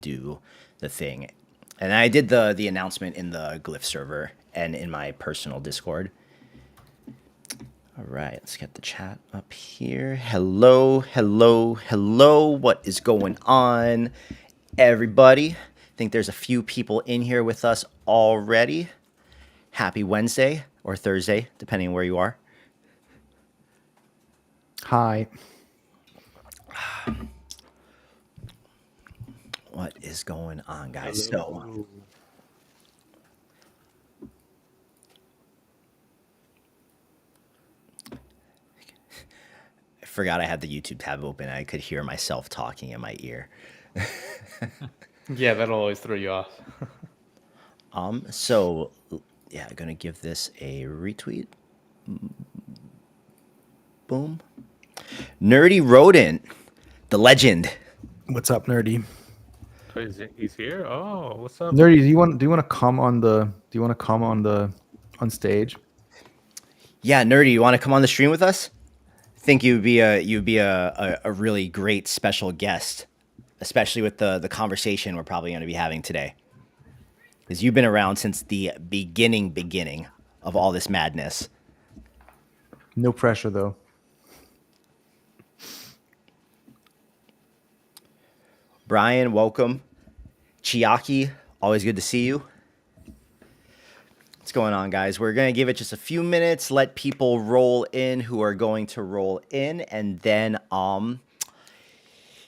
do the thing. And I did the announcement in the Glif server and in my personal Discord. All right, let's get the chat up here. Hello, hello, hello. What is going on, everybody? I think there's a few people in here with us already. Happy Wednesday or Thursday, depending on where you are. Hi. What is going on, guys? Hello. I forgot I had the YouTube tab open. I could hear myself talking in my ear. Yeah, that'll always throw you off. So yeah, I'm gonna give this a retweet. Boom. Nerdy Rodent, the legend. What's up, Nerdy? He's here. Oh, what's up, Nerdy? Do you want to come on stage? Yeah, Nerdy, you want to come on the stream with us? I think you'd be a really great special guest, especially with the conversation we're probably going to be having today, because you've been around since the beginning of all this madness. No pressure, though. Brian, welcome. Chiaki, always good to see you. What's going on, guys? We're going to give it just a few minutes, let people roll in who are going to roll in, and then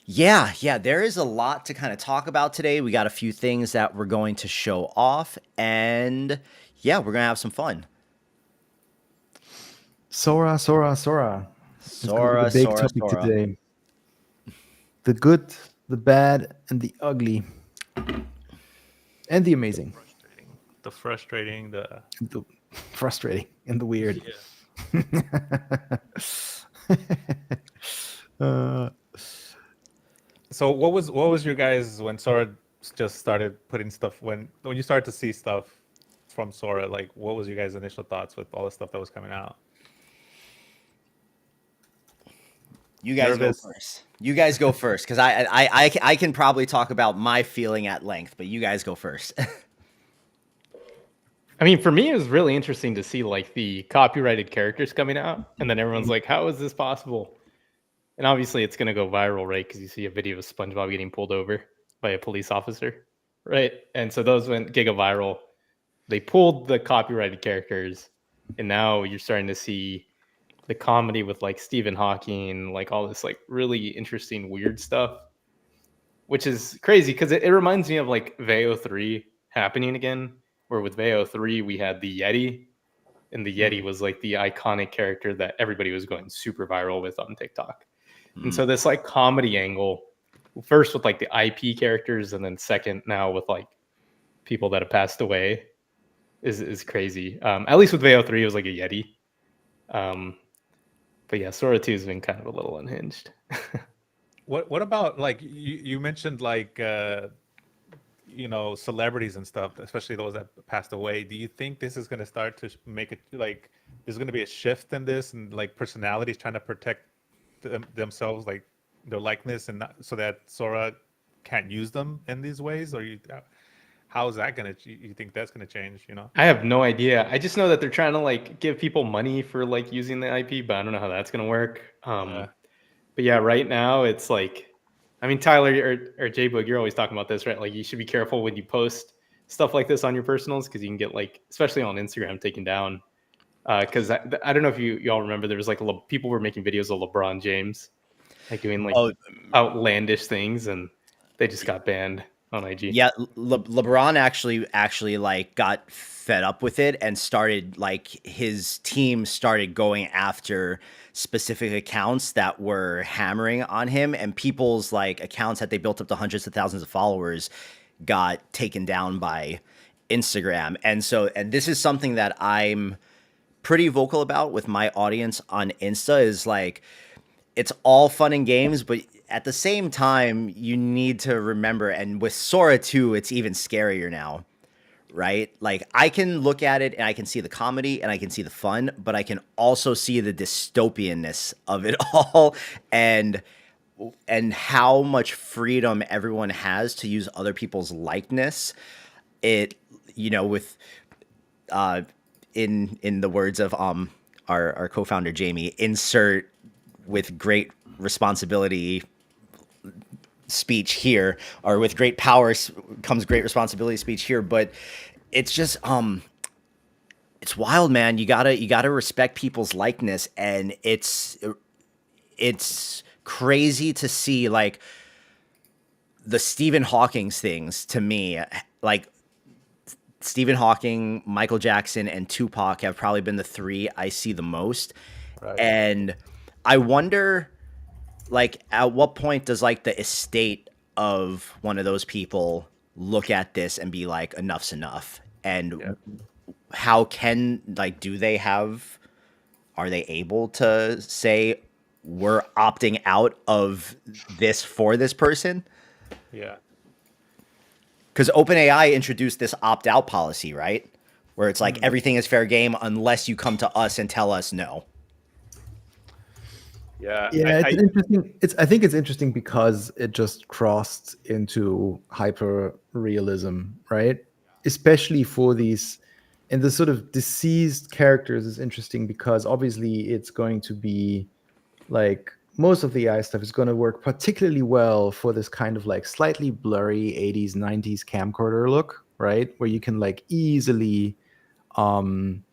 yeah, there is a lot to kind of talk about today. We got a few things that we're going to show off, and yeah, we're going to have some fun. SORA. SORA, the big topic today. The good, the bad, and the ugly. And the amazing. The frustrating, the frustrating, and the weird. Yeah. So what was your guys when SORA just started putting stuff, when you started to see stuff from SORA, like what was your guys' initial thoughts with all the stuff that was coming out? You guys go first. You guys go first, because I can probably talk about my feeling at length, but you guys go first. I mean, for me, it was really interesting to see like the copyrighted characters coming out, and then everyone's like, "How is this possible?" And obviously, it's gonna go viral, right? Because you see a video of SpongeBob getting pulled over by a police officer, right? And so those went giga viral. They pulled the copyrighted characters, and now you're starting to see the comedy with like Stephen Hawking, like all this like really interesting weird stuff, which is crazy because it reminds me of like Veo 3 happening again, where with Veo 3 we had the Yeti, and the Yeti was like the iconic character that everybody was going super viral with on TikTok. And so this like comedy angle, first with like the IP characters, and then second now with like people that have passed away, is crazy. At least with Veo 3 it was like a Yeti. But yeah, SORA 2 has been kind of a little unhinged. What about like you mentioned like celebrities and stuff, especially those that passed away. Do you think this is going to start to make it like there's going to be a shift in this, and like personalities trying to protect themselves, like their likeness, and not, so that SORA can't use them in these ways? Or how is that going to, you think that's going to change, I have no idea. I just know that they're trying to like give people money for like using the IP, but I don't know how that's going to work. But yeah, right now it's like, I mean, Tyler or J-Boog, you're always talking about this, right? Like you should be careful when you post stuff like this on your personals, because you can get like, especially on Instagram, taken down. Because I don't know if you all remember, there was like people were making videos of LeBron James, like doing like outlandish things, and they just got banned on IG. Yeah, LeBron actually like got fed up with it and started, like, his team started going after specific accounts that were hammering on him, and people's like accounts that they built up to hundreds of thousands of followers got taken down by Instagram. And this is something that I'm pretty vocal about with my audience on Insta, is like, it's all fun and games, but at the same time, you need to remember, and with SORA 2, it's even scarier now, right? Like, I can look at it and I can see the comedy and I can see the fun, but I can also see the dystopianness of it all. And how much freedom everyone has to use other people's likeness. It, with in the words of our co-founder Jamie, insert with great responsibility speech here, or with great power comes great responsibility speech here. But it's just it's wild, man. You gotta respect people's likeness, and it's crazy to see, like, the Stephen Hawking's things. To me, like, Stephen Hawking, Michael Jackson, and Tupac have probably been the three I see the most. Right. And I wonder, like, at what point does, like, the estate of one of those people look at this and be like, enough's enough? And how can, like, are they able to say, we're opting out of this for this person? Yeah. Because OpenAI introduced this opt-out policy, right? Where it's like everything is fair game unless you come to us and tell us no. Yeah. Yeah, it's interesting. I think it's interesting because it just crossed into hyper realism, right? Especially for these, and the sort of deceased characters is interesting because obviously it's going to be like, most of the AI stuff is going to work particularly well for this kind of like slightly blurry 80s, 90s camcorder look, right? Where you can like easily, like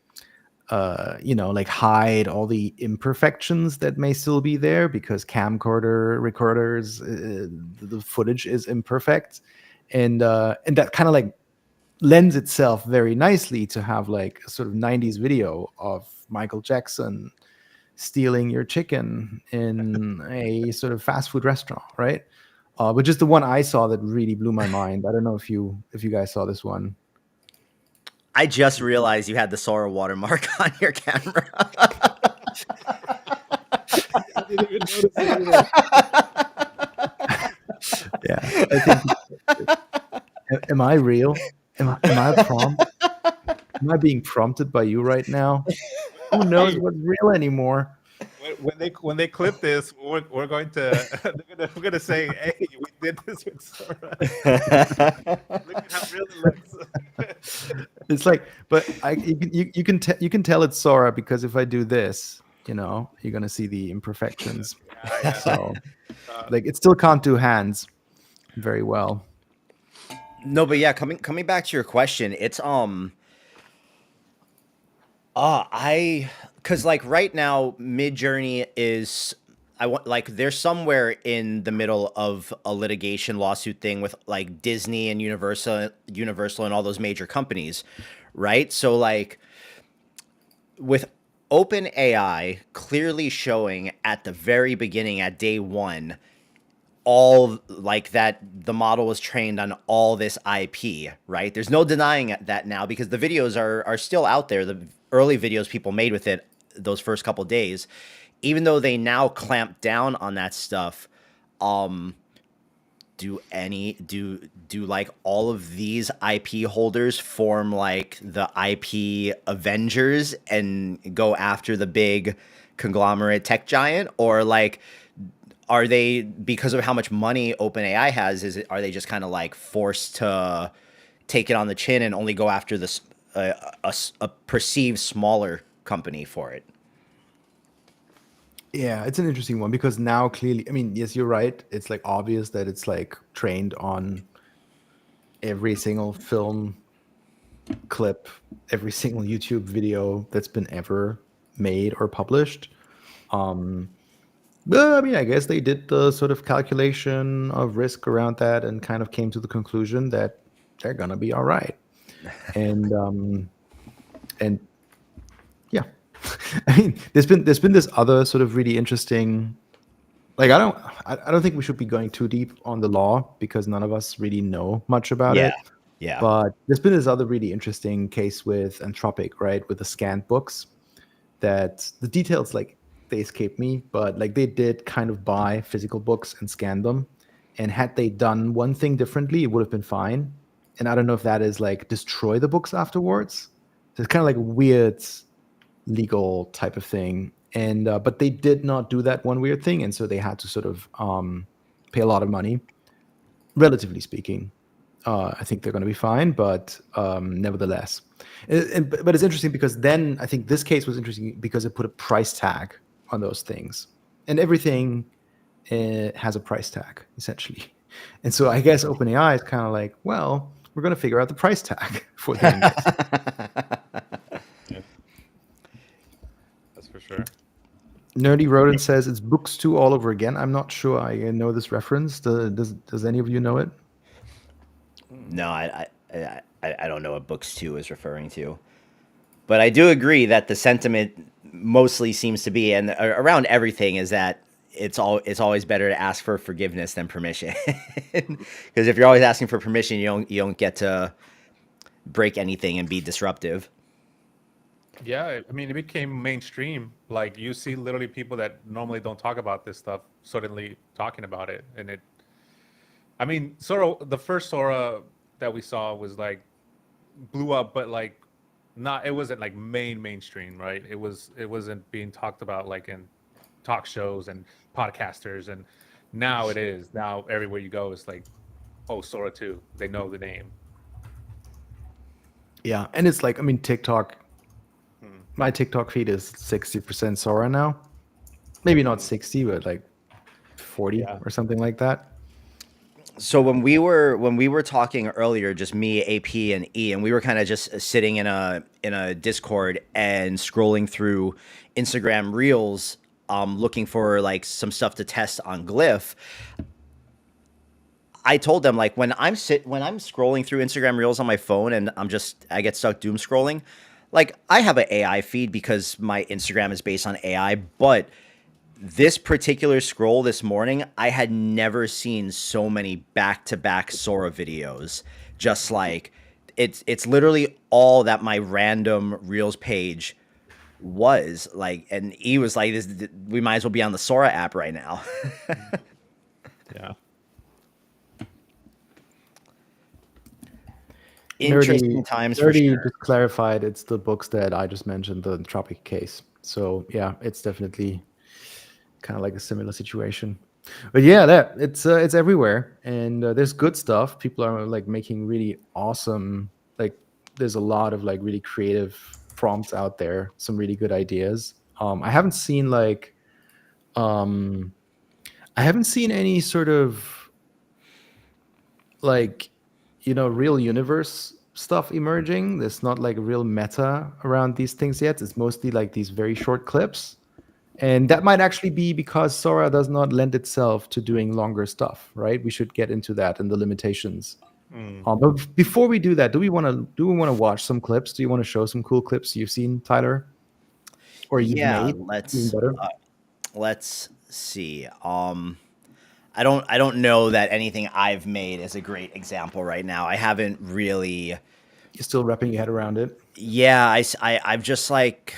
hide all the imperfections that may still be there because camcorder recorders, the footage is imperfect. And that kind of like lends itself very nicely to have like a sort of 90s video of Michael Jackson stealing your chicken in a sort of fast food restaurant, right? Which is the one I saw that really blew my mind. I don't know if you guys saw this one. I just realized you had the SORA watermark on your camera. I didn't even notice it either. Yeah, I think. Am I real? Am I a prompt? Am I being prompted by you right now? Who knows what's real anymore? When they clip this, we're going to we're gonna say, "Hey, we did this with Sora." Look at how real it looks. It's like, but you can tell it's Sora because if I do this, you're gonna see the imperfections. Yeah. So, like, it still can't do hands very well. No, but yeah, coming back to your question, it's because like right now, Midjourney is, they're somewhere in the middle of a litigation lawsuit thing with like Disney and Universal and all those major companies, right? So like with OpenAI clearly showing at the very beginning, at day one, all like that the model was trained on all this IP, right? There's no denying that now because the videos are still out there. The early videos people made with it those first couple days, even though they now clamp down on that stuff, do like all of these IP holders form like the IP Avengers and go after the big conglomerate tech giant? Or like, are they, because of how much money OpenAI has, are they just kind of like forced to take it on the chin and only go after this a perceived smaller company for it? Yeah, it's an interesting one because now clearly, I mean, yes, you're right. It's like obvious that it's like trained on every single film clip, every single YouTube video that's been ever made or published. But I mean, I guess they did the sort of calculation of risk around that and kind of came to the conclusion that they're gonna be all right. And yeah, I mean, there's been this other sort of really interesting, like, I don't think we should be going too deep on the law because none of us really know much about it. Yeah. But there's been this other really interesting case with Anthropic, right, with the scanned books, that the details, like, they escape me, but like they did kind of buy physical books and scan them, and had they done one thing differently, it would have been fine. And I don't know if that is like destroy the books afterwards. So it's kind of like a weird legal type of thing. And but they did not do that one weird thing, and so they had to sort of pay a lot of money, relatively speaking. I think they're going to be fine, but nevertheless, but it's interesting because then I think this case was interesting because it put a price tag on those things, and everything has a price tag essentially. And so I guess OpenAI is kind of like, well, we're going to figure out the price tag for doing this. Yeah. That's for sure. Nerdy Rodent says it's Books 2 all over again. I'm not sure I know this reference. Does any of you know it? No, I don't know what Books 2 is referring to. But I do agree that the sentiment mostly seems to be, and around everything, is that it's always better to ask for forgiveness than permission. Because if you're always asking for permission, you don't get to break anything and be disruptive. Yeah, I mean, it became mainstream. Like you see literally people that normally don't talk about this stuff suddenly talking about it. And I mean, Sora, the first Sora that we saw was like blew up, but like it wasn't like mainstream, right? It wasn't being talked about like in talk shows and podcasters. And now it is. Now everywhere you go, it's like, oh, Sora 2. They know the name. Yeah, and it's like, I mean, TikTok. My TikTok feed is 60% Sora now. Maybe not 60, but like 40 or something like that. So when we were talking earlier, just me, AP, and E, and we were kind of just sitting in a Discord and scrolling through Instagram Reels, looking for like some stuff to test on Glif. I told them, like, when I'm scrolling through Instagram Reels on my phone and I get stuck doom scrolling, like, I have an AI feed because my Instagram is based on AI, but this particular scroll this morning, I had never seen so many back-to-back Sora videos. Just like, it's literally all that my random Reels page was like, and he was like, we might as well be on the Sora app right now. Yeah. Interesting times for Nerdy sure. just clarified it's the books that I just mentioned, the Tropic case. So yeah, it's definitely kind of like a similar situation. But yeah, it's everywhere, and there's good stuff. People are like making really awesome, like there's a lot of like really creative prompts out there, some really good ideas. I haven't seen any sort of like, real universe stuff emerging. There's not like a real meta around these things yet. It's mostly like these very short clips. And that might actually be because Sora does not lend itself to doing longer stuff, right? We should get into that and the limitations. But before we do that, do we want to watch some clips? Do you want to show some cool clips you've seen, Tyler? Or you've made? Let's see. I don't know that anything I've made is a great example right now. I haven't really. You're still wrapping your head around it? Yeah, I've just like.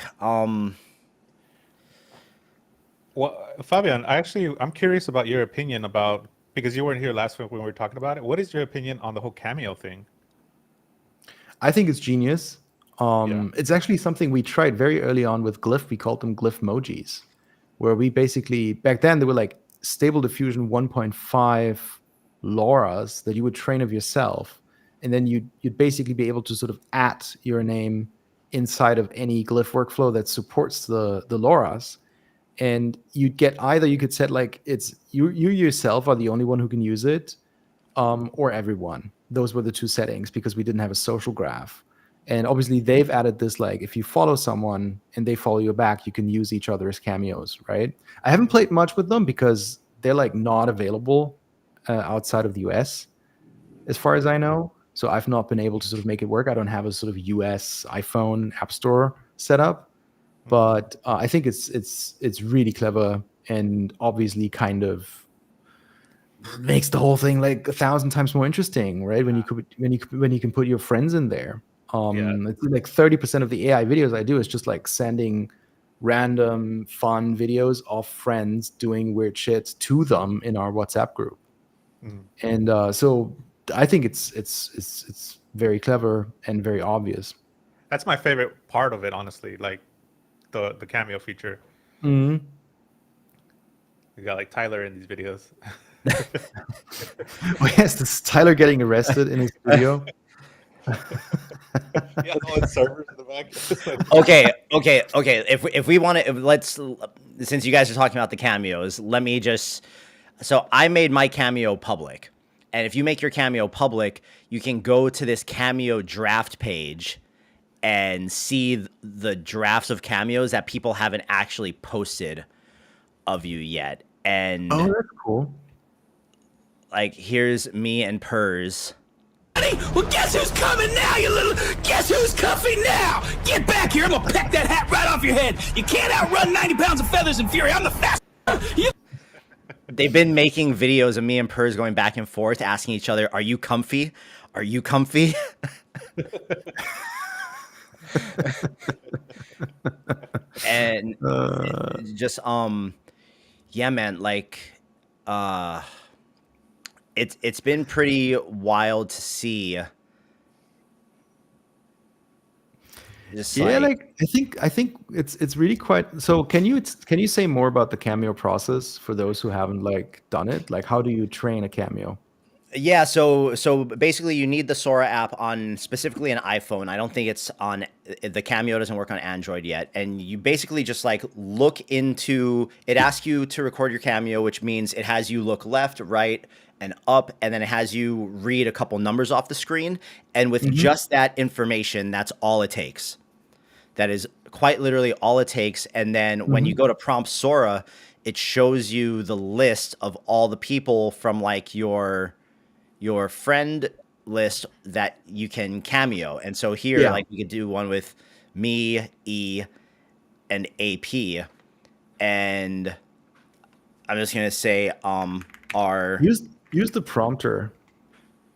Well, Fabian, I'm curious about your opinion about, because you weren't here last week when we were talking about it. What is your opinion on the whole cameo thing? I think it's genius. It's actually something we tried very early on with Glif. We called them Glif emojis, where we basically, back then they were like Stable Diffusion 1.5 LoRa's that you would train of yourself, and then you'd basically be able to sort of add your name inside of any Glif workflow that supports the LoRa's. And you'd get either, you could set like it's you yourself are the only one who can use it, or everyone. Those were the two settings because we didn't have a social graph. And obviously they've added this, like if you follow someone and they follow you back, you can use each other as cameos, right? I haven't played much with them because they're like not available outside of the US, as far as I know. So I've not been able to sort of make it work. I don't have a sort of US iPhone App Store set up. But I think it's really clever and obviously kind of makes the whole thing like 1,000 times more interesting, right? When you can put your friends in there. It's like 30% of the AI videos I do is just like sending random fun videos of friends doing weird shit to them in our WhatsApp group. And so I think it's very clever and very obvious. That's my favorite part of it, honestly. Like the cameo feature. Mhm. We got like Tyler in these videos. Oh yes, this is Tyler getting arrested in his studio. Yeah, all the servers in the back. Okay. If we want to, let's, since you guys are talking about the cameos, let me just. So I made my cameo public, and if you make your cameo public, you can go to this cameo draft page and see the drafts of cameos that people haven't actually posted of you yet. And Oh, that's cool. like, here's me and Purrs. Well, guess who's coming now, you little... Guess who's cuffy now? Get back here. I'm gonna peck that hat right off your head. You can't outrun 90 pounds of feathers and fury. I'm the fast... They've been making videos of me and Purrs going back and forth, asking each other, "Are you comfy? Are you comfy?" And just yeah, man, like it's been pretty wild to see. Just Yeah, like I think it's really quite. So can you say more about the cameo process for those who haven't like done it? Like, how do you train a cameo? Yeah, so basically you need the SORA app on specifically an iPhone. I don't think it's on the Cameo doesn't work on Android yet. And you basically just like look into it, asks you to record your Cameo, which means it has you look left, right, and up, and then it has you read a couple numbers off the screen. And with just that information, that's all it takes. That is quite literally all it takes. And then when you go to prompt SORA, it shows you the list of all the people from like your friend list that you can cameo. And so here, like we could do one with me, E, and AP. And I'm just gonna say our use the prompter,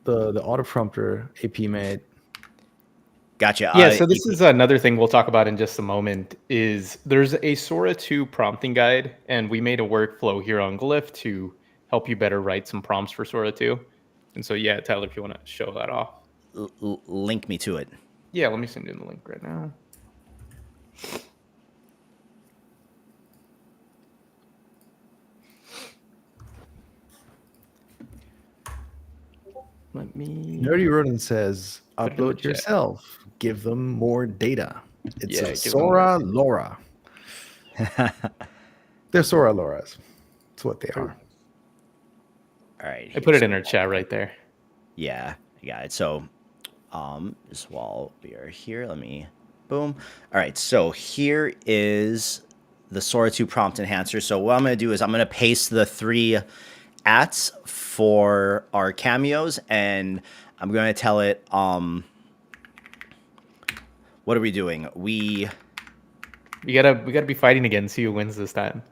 the auto prompter AP made. Gotcha. Yeah, so this is another thing we'll talk about in just a moment. Is there's a SORA 2 prompting guide, and we made a workflow here on Glif to help you better write some prompts for SORA 2. And so, yeah, Tyler, if you want to show that off. Link me to it. Yeah, let me send you the link right now. Let me... Nerdy Rodent says, Put it in the upload chat. yourself. Give them more data. It's Yeah, a give them SORA LoRa. They're SORA LoRas. That's what they are. All right. I put it in our chat right there. Yeah, I got it. So just while we are here, let me boom. All right, so here is the SORA 2 prompt enhancer. So what I'm gonna do is I'm gonna paste the 3 ats for our cameos, and I'm gonna tell it what are we doing? We gotta be fighting again, see who wins this time.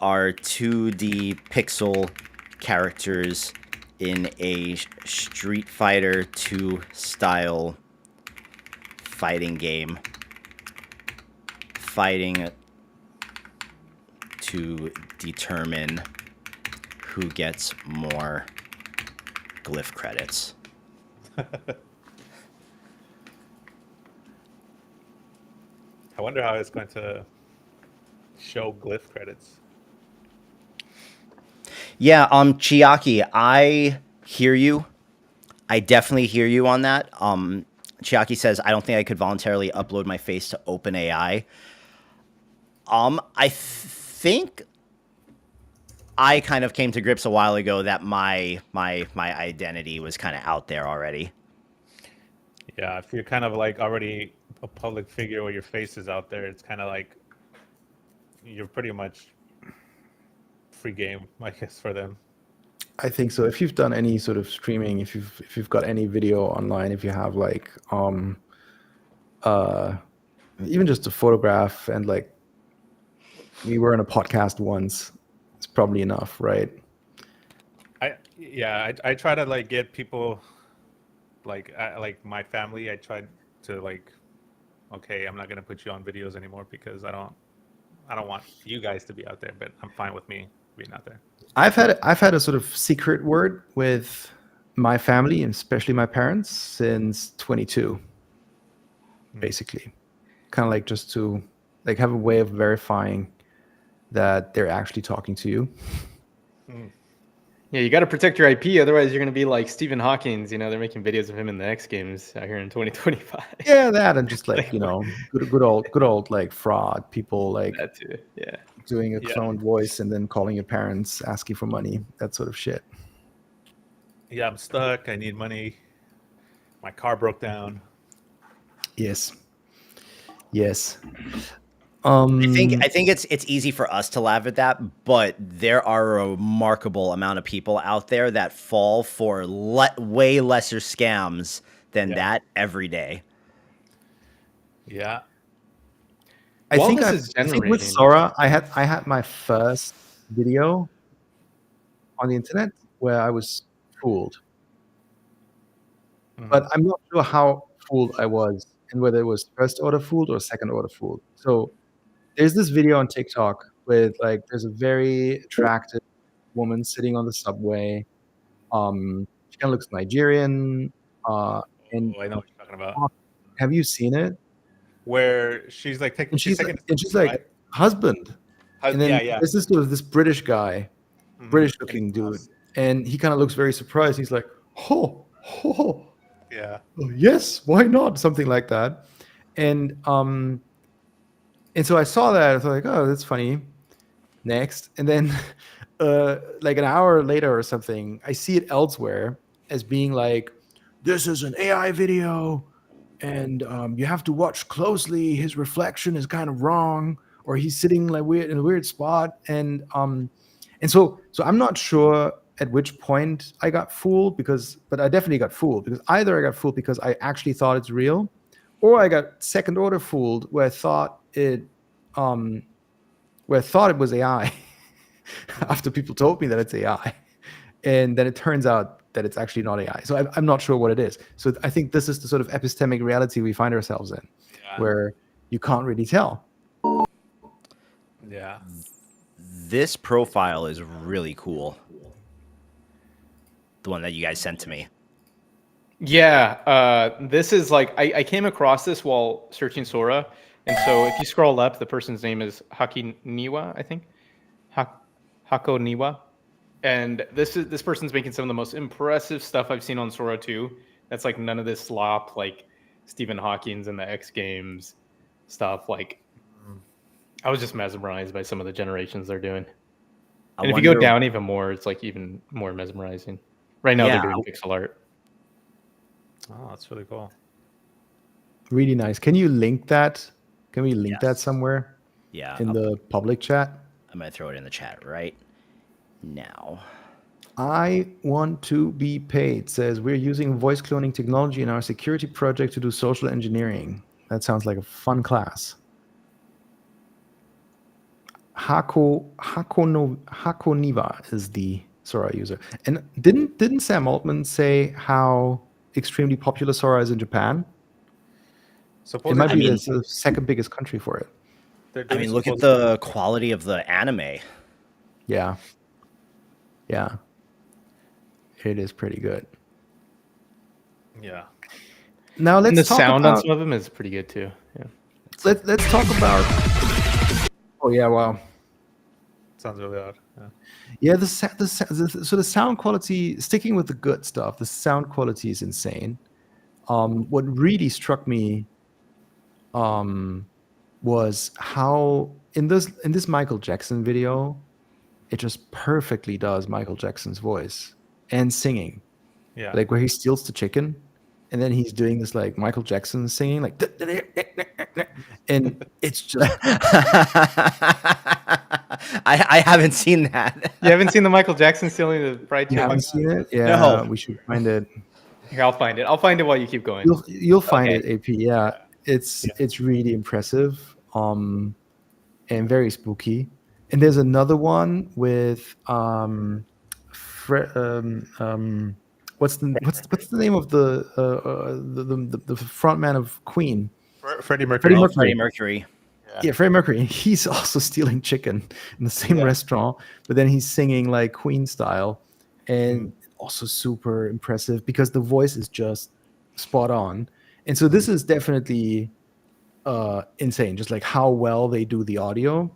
are 2D pixel characters in a Street Fighter 2 style fighting game. Fighting to determine who gets more Glif credits. I wonder how it's going to show Glif credits. Yeah, Chiaki, I hear you. I definitely hear you on that. Chiaki says, I don't think I could voluntarily upload my face to OpenAI. I think I kind of came to grips a while ago that my identity was kind of out there already. Yeah, if you're kind of like already a public figure where your face is out there, it's kind of like you're pretty much free game, I guess, for them. I think so. If you've done any sort of streaming, if you've got any video online, if you have like even just a photograph, and like we were in a podcast once, it's probably enough, right? I try to like get people like my family. I tried to like, okay, I'm not gonna put you on videos anymore because I don't want you guys to be out there, but I'm fine with me being out there. I've had a sort of secret word with my family, and especially my parents, since 22, basically. Kind of like just to like have a way of verifying that they're actually talking to you. Yeah, you got to protect your IP, otherwise you're going to be like Stephen Hawking's. You know, they're making videos of him in the X Games out here in 2025. Yeah, that and just like, you know, good old like fraud people like That too. Yeah. doing a cloned voice and then calling your parents asking for money, that sort of shit. Yeah, I'm stuck. I need money. My car broke down. Yes. I think it's easy for us to laugh at that, but there are a remarkable amount of people out there that fall for way lesser scams than that every day. Yeah. I While think this I is think with generating- Sora, I had my first video on the internet where I was fooled. But I'm not sure how fooled I was and whether it was first order fooled or second order fooled. So there's this video on TikTok with like there's a very attractive woman sitting on the subway. She kind of looks Nigerian. And Oh, I know what you're talking about. have you seen it? Where she's like taking, And she's taking like husband. And then yeah. there's this British guy, British looking dude, and he kind of looks very surprised. He's like, oh, Yeah. oh, yes, why not? Something like that. And so I saw that. I was like, oh, that's funny. Next. And then like an hour later or something, I see it elsewhere as being like, this is an AI video and you have to watch closely. His reflection is kind of wrong, or he's sitting like weird in a weird spot. And so I'm not sure at which point I got fooled but I definitely got fooled because either I got fooled because I actually thought it's real, or I got second order fooled where I thought it was AI after people told me that it's AI, and then it turns out that it's actually not AI. So I'm not sure what it is. So I think this is the sort of epistemic reality we find ourselves in, where you can't really tell. Yeah. This profile is really cool. The one that you guys sent to me. Yeah, this is like I came across this while searching Sora, and so if you scroll up, the person's name is Niwa, I think, Hako Niwa, and this person's making some of the most impressive stuff I've seen on Sora 2. That's like none of this slop like Stephen Hawking's and the X Games stuff. Like, I was just mesmerized by some of the generations they're doing. And if you go down even more, it's like even more mesmerizing. Right now, they're doing pixel art. Oh, that's really cool. Really nice. Can you link that? Can we link that somewhere? Yeah. In the public chat? I'm going to throw it in the chat right now. I want to be paid. Says we're using voice cloning technology in our security project to do social engineering. That sounds like a fun class. Hakoniva is the Sora user. And didn't Sam Altman say how extremely popular Sora is in Japan? It might be the second biggest country for it. I mean, look at the quality of the anime. Yeah. Yeah. It is pretty good. Yeah. Now let's and the talk sound about, on some of them is pretty good too. Yeah. Let's talk about. Oh yeah! Wow. Sounds really odd. Yeah. So the sound quality, sticking with the good stuff, the sound quality is insane. What really struck me was how in this Michael Jackson video, it just perfectly does Michael Jackson's voice and singing. Yeah. Like where he steals the chicken and then he's doing this like Michael Jackson singing, like, and it's just. I haven't seen that. You haven't seen the Michael Jackson stealing the fried You chicken? haven't seen it? Yeah, No. we should find it. Here, I'll find it. I'll find it while you keep going. You'll find Okay. it, AP. Yeah, it's really impressive, and very spooky. And there's another one with what's the name of the front man of Queen? Freddie Mercury. Freddie Mercury. Yeah, Freddie Mercury. He's also stealing chicken in the same restaurant, but then he's singing like Queen style, and also super impressive because the voice is just spot on. And so this is definitely insane, just like how well they do the audio.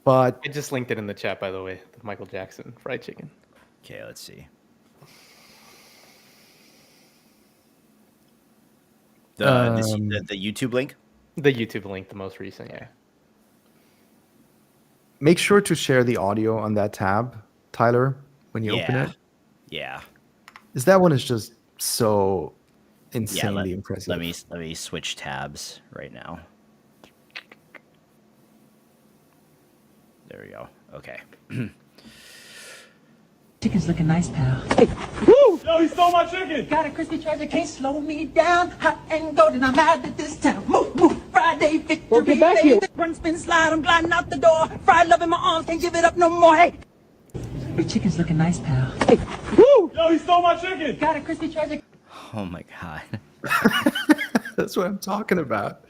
But I just linked it in the chat, by the way. The Michael Jackson fried chicken. Okay, let's see. The YouTube link. The YouTube link, the most recent, yeah. make sure to share the audio on that tab, Tyler, when you open it. Yeah. That one is just so Yeah, insanely impressive. let me switch tabs right now. There we go. Okay. Chicken's looking nice, pal. Woo! Yo, he stole my chicken! Got a crispy treasure, can't slow me down. Hot and golden, I'm out at this town. Move, move, Friday victory. Well, get back here. Run, spin, slide, I'm gliding out the door. Fried love in my arms, can't give it up no more. Hey, your chicken's looking nice, pal. Woo! Yo, he stole my chicken! Got a crispy treasure. Oh my god. That's what I'm talking about.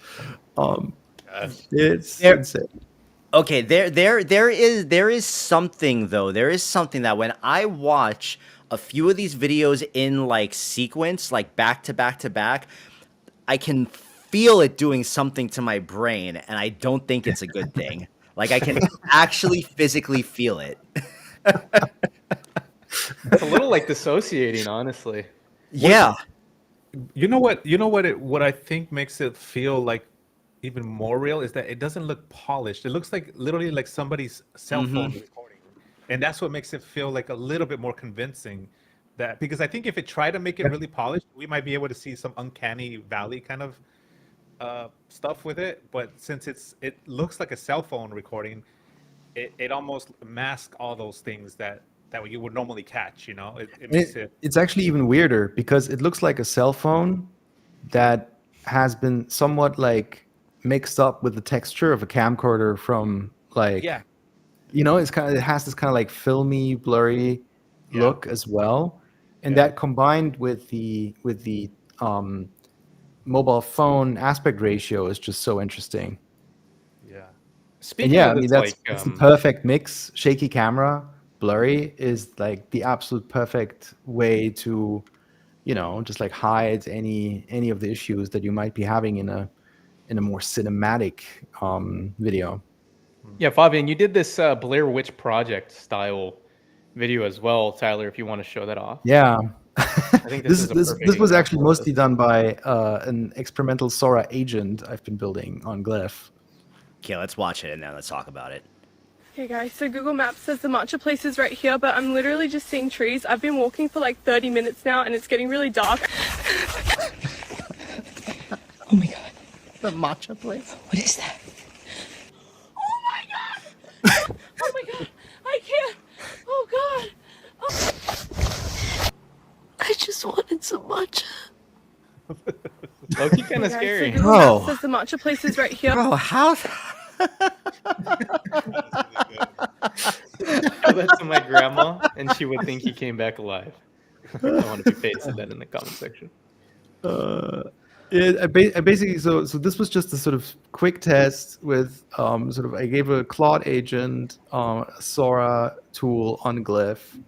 It's insane. Okay, there is something though. There is something that when I watch a few of these videos in like sequence, like back to back to back, I can feel it doing something to my brain, and I don't think it's a good thing. Like I can actually physically feel it. It's a little like dissociating, honestly. Yeah. You know what I think makes it feel like even more real is that it doesn't look polished. It looks like literally like somebody's cell phone recording. And that's what makes it feel like a little bit more convincing. That because I think if it tried to make it really polished, we might be able to see some uncanny valley kind of stuff with it. But since it looks like a cell phone recording, it almost masks all those things that you would normally catch, you know? It makes it... It's actually even weirder because it looks like a cell phone that has been somewhat like mixed up with the texture of a camcorder from like, you know, it has this kind of like filmy, blurry look as well. And that combined with the mobile phone aspect ratio is just so interesting. Yeah. Speaking of this, that's the perfect mix. Shaky camera, blurry is like the absolute perfect way to, you know, just like hide any of the issues that you might be having in a more cinematic video. Yeah, Fabian, you did this Blair Witch Project style video as well, Tyler, if you want to show that off. Yeah. I think this was actually mostly done by an experimental SORA agent I've been building on Glif. Okay, let's watch it and then let's talk about it. Okay guys, so Google Maps says the matcha place is right here, but I'm literally just seeing trees. I've been walking for like 30 minutes now and it's getting really dark. Oh my god. The matcha place? What is that? Oh my god! Oh my god! I can't! Oh god! Oh. I just wanted some matcha. Loki kind of scary. So Google Maps says the matcha place is right here. Bro, how... Show that to my grandma, and she would think he came back alive. I want to be pasted that in the comment section. I basically so this was just a sort of quick test with I gave a Claude agent a SORA tool on Glif,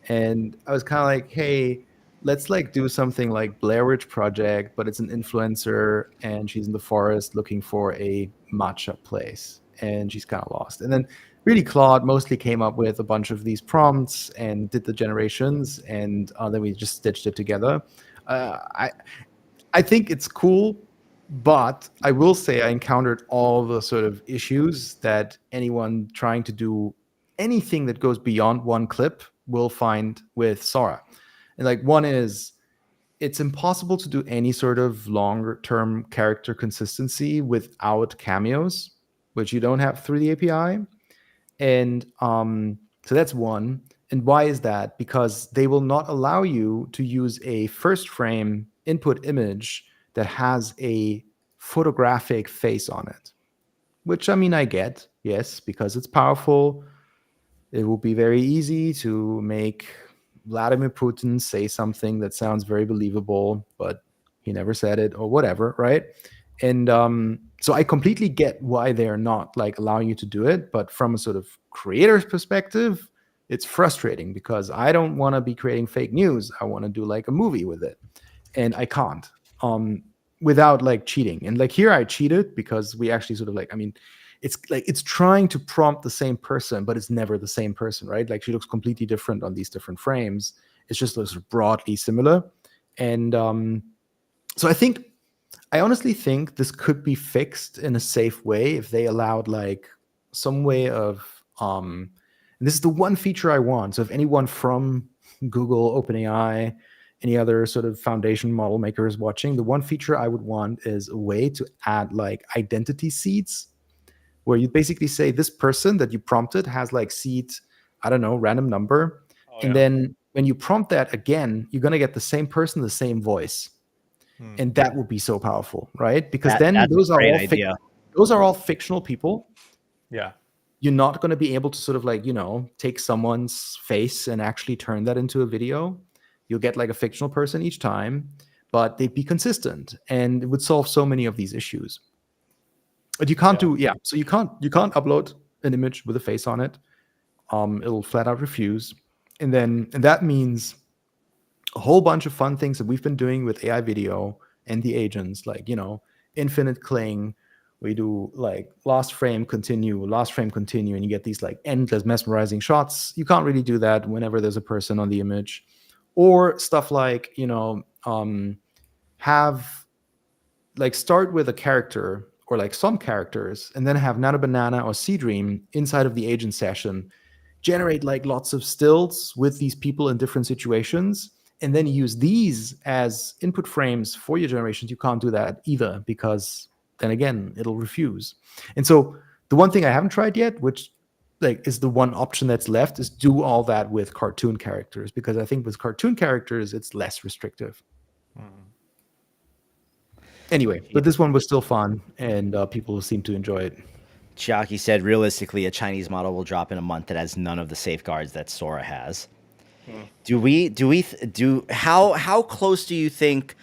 and I was kind of like, hey, let's like do something like Blair Witch Project, but it's an influencer and she's in the forest looking for a matcha place and she's kind of lost. And then really Claude mostly came up with a bunch of these prompts and did the generations, and then we just stitched it together. I think it's cool, but I will say I encountered all the sort of issues that anyone trying to do anything that goes beyond one clip will find with SORA. And like one is, it's impossible to do any sort of longer term character consistency without cameos, which you don't have through the API. And so that's one. And why is that? Because they will not allow you to use a first frame input image that has a photographic face on it, which I mean, I get, yes, because it's powerful. It will be very easy to make Vladimir Putin say something that sounds very believable, but he never said it or whatever, right? And so I completely get why they're not like allowing you to do it, but from a sort of creator's perspective, it's frustrating because I don't want to be creating fake news. I want to do like a movie with it, and I can't. without like cheating. And like here I cheated because we actually sort of like, I mean, it's like it's trying to prompt the same person, but it's never the same person, right? Like she looks completely different on these different frames. It's just sort of broadly similar. And so I honestly think this could be fixed in a safe way if they allowed like some way of and this is the one feature I want. So if anyone from Google, OpenAI, any other sort of foundation model maker is watching, the one feature I would want is a way to add like identity seeds where you basically say this person that you prompted has like seed, I don't know, random number. And then when you prompt that again, you're going to get the same person, the same voice. And that would be so powerful, right? Because then those are all fictional people. Yeah. You're not going to be able to sort of like, take someone's face and actually turn that into a video. You'll get like a fictional person each time, but they'd be consistent and it would solve so many of these issues. But you can't so you can't upload an image with a face on it. It'll flat out refuse. And that means a whole bunch of fun things that we've been doing with AI video and the agents, like, infinite cling. We do like last frame continue, and you get these like endless mesmerizing shots. You can't really do that whenever there's a person on the image. Or stuff like, have like start with a character or like some characters and then have Nano Banana or Seedream inside of the agent session generate like lots of stills with these people in different situations and then use these as input frames for your generations. You can't do that either because then again, it'll refuse. And so the one thing I haven't tried yet, which like is the one option that's left, is do all that with cartoon characters, because I think with cartoon characters, it's less restrictive. Anyway, but this one was still fun and people seem to enjoy it. Chiaki said, realistically, a Chinese model will drop in a month that has none of the safeguards that Sora has. How close do you think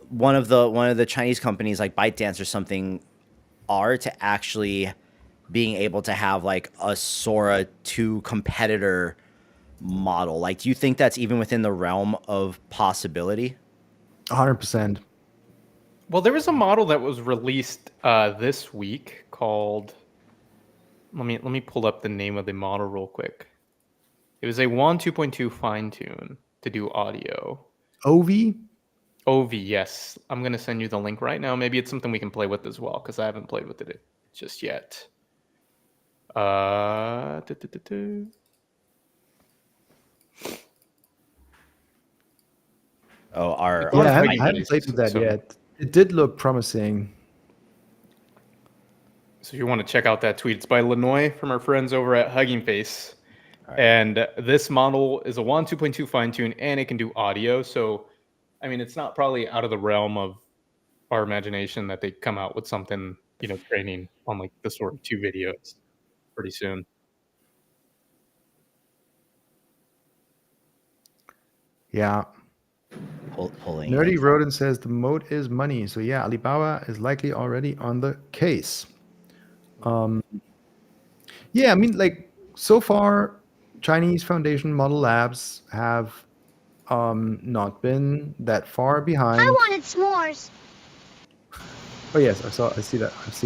one of the Chinese companies like ByteDance or something are to actually being able to have like a Sora 2 competitor model? Like, do you think that's even within the realm of possibility? 100%. Well, there was a model that was released this week called. Let me pull up the name of the model real quick. It was a WAN 2.2 fine tune to do audio. OV, yes. I'm gonna send you the link right now. Maybe it's something we can play with as well because I haven't played with it just yet. I haven't played with that yet. It did look promising. So you want to check out that tweet. It's by Lenoy from our friends over at Hugging Face. Right. And this model is a WAN 2.2 fine tune and it can do audio. So, I mean, it's not probably out of the realm of our imagination that they come out with something, training on like the sort of 2 videos pretty soon. Yeah. Nerdy Rodent says the mode is money. So yeah, Alibaba is likely already on the case. Yeah, I mean, like so far, Chinese foundation model labs have not been that far behind. I wanted s'mores. Oh yes, I've seen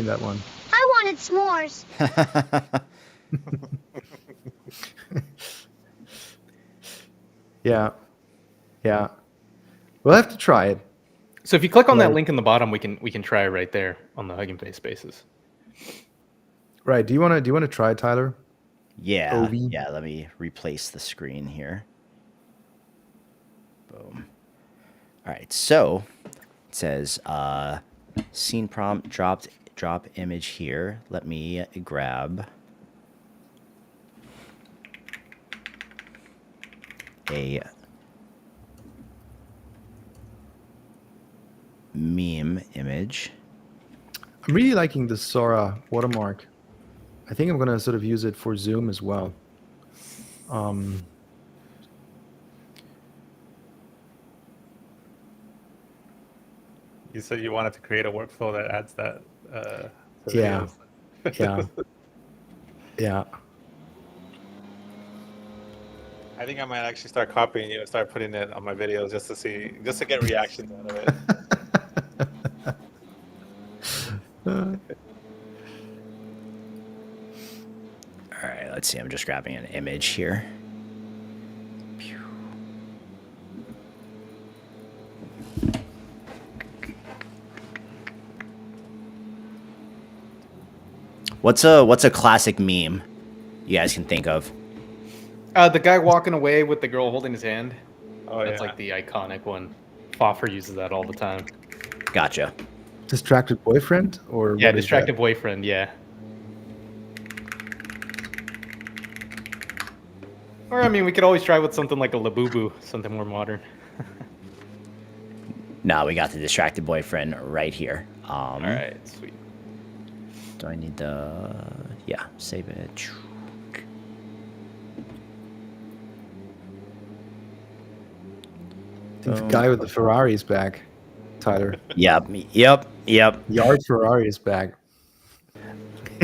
that one. I wanted s'mores. Yeah. We'll have to try it. So if you click on that link in the bottom, we can try it right there on the Hugging Face Spaces. Right. Do you want to try it, Tyler? Yeah. OV? Yeah. Let me replace the screen here. Boom. All right. So it says scene prompt drop image here. Let me grab a meme image. I'm really liking the Sora watermark. I think I'm going to sort of use it for Zoom as well. You said you wanted to create a workflow that adds that. Yeah. Yeah. I think I might actually start copying you and start putting it on my videos just to get reactions out of it. Let's see, I'm just grabbing an image here. What's a classic meme you guys can think of? The guy walking away with the girl holding his hand. Oh, That's yeah. like the iconic one. Foffer uses that all the time. Gotcha. Distracted boyfriend or Yeah, what is distracted that? boyfriend. Yeah. Or I mean, we could always try with something like a Labubu, something more modern. No, we got the distracted boyfriend right here. All right, sweet. Do I need the... Yeah, save it. I think the guy with the Ferrari is back, Tyler. Yep. Yard Ferrari is back.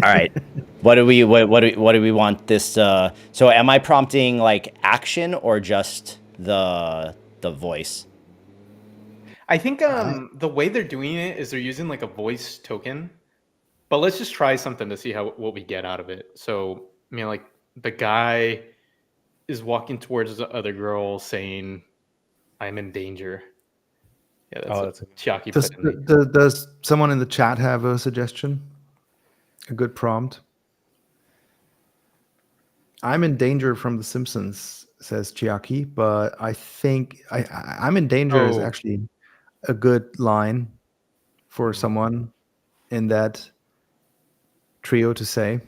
All right. What do we want this so am I prompting like action or just the voice? I think the way they're doing it is they're using like a voice token. But let's just try something to see what we get out of it. So, I mean, like the guy is walking towards the other girl saying, "I'm in danger." Yeah, that's what Chiaki put in. Does someone in the chat have a suggestion? A good prompt? I'm in danger from The Simpsons, says Chiaki, but I think I'm in danger is actually a good line for someone in that trio to say.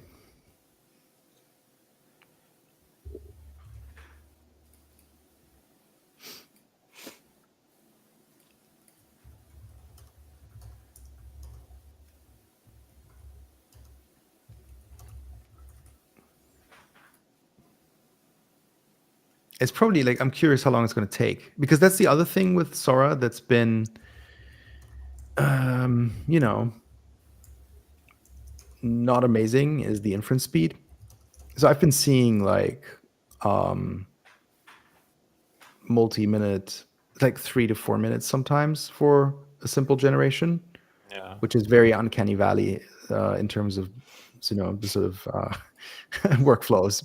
It's probably like, I'm curious how long it's going to take, because that's the other thing with Sora that's been, you know, not amazing is the inference speed. So I've been seeing like multi-minute, like 3 to 4 minutes sometimes for a simple generation, which is very uncanny valley in terms of, you know, the sort of workflows.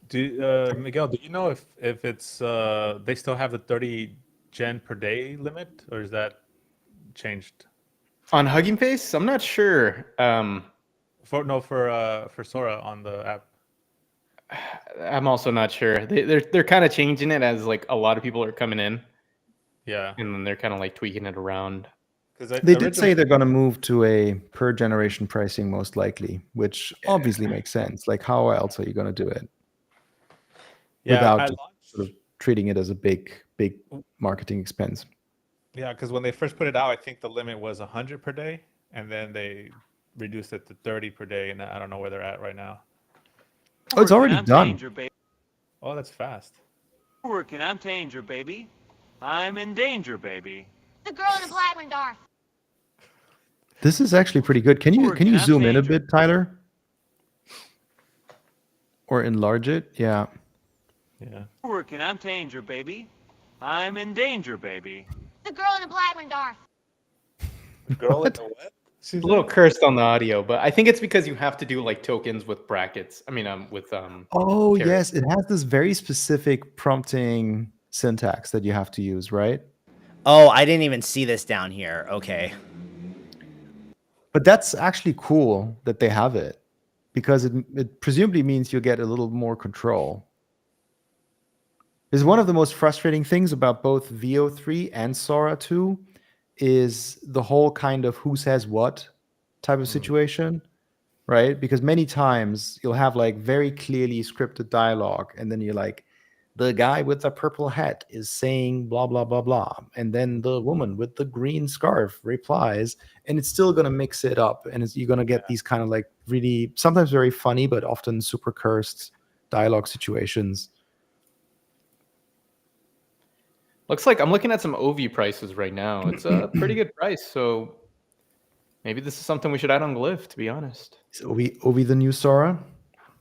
Miguel, do you know if it's they still have the 30 gen per day limit, or is that changed? On Hugging Face, I'm not sure. For Sora on the app. I'm also not sure. They're kind of changing it as like a lot of people are coming in. Yeah. And then they're kind of like tweaking it around. They did say they're going to move to a per generation pricing most likely, which obviously makes sense. Like, how else are you going to do it? Without just sort of treating it as a big marketing expense. Yeah, because when they first put it out, I think the limit was 100 per day, and then they reduced it to 30 per day, and I don't know where they're at right now. Oh, it's already done. Danger, baby. Oh, that's fast. Working, I'm danger, baby. I'm in danger, baby. The girl in the black one, Darth. This is actually pretty good. Can you zoom in a bit, Tyler? Or enlarge it? Yeah. Yeah. Working, I'm danger, baby. I'm in danger, baby. The girl in the black one, Darth. Girl in the what? She's a little cursed on the audio, but I think it's because you have to do like tokens with brackets. I mean, with Oh characters. yes, it has this very specific prompting syntax that you have to use, right? Oh, I didn't even see this down here. Okay. But that's actually cool that they have it, because it presumably means you'll get a little more control. Is one of the most frustrating things about both VO3 and Sora 2 is the whole kind of who says what type of situation, right? Because many times you'll have like very clearly scripted dialogue, and then you're like, the guy with the purple hat is saying blah, blah, blah, blah. And then the woman with the green scarf replies, and it's still going to mix it up. And you're going to get these kind of like really, sometimes very funny, but often super cursed dialogue situations. Looks like I'm looking at some OV prices right now. It's a pretty good price. So maybe this is something we should add on Glif, to be honest. Is Ovi the new Sora?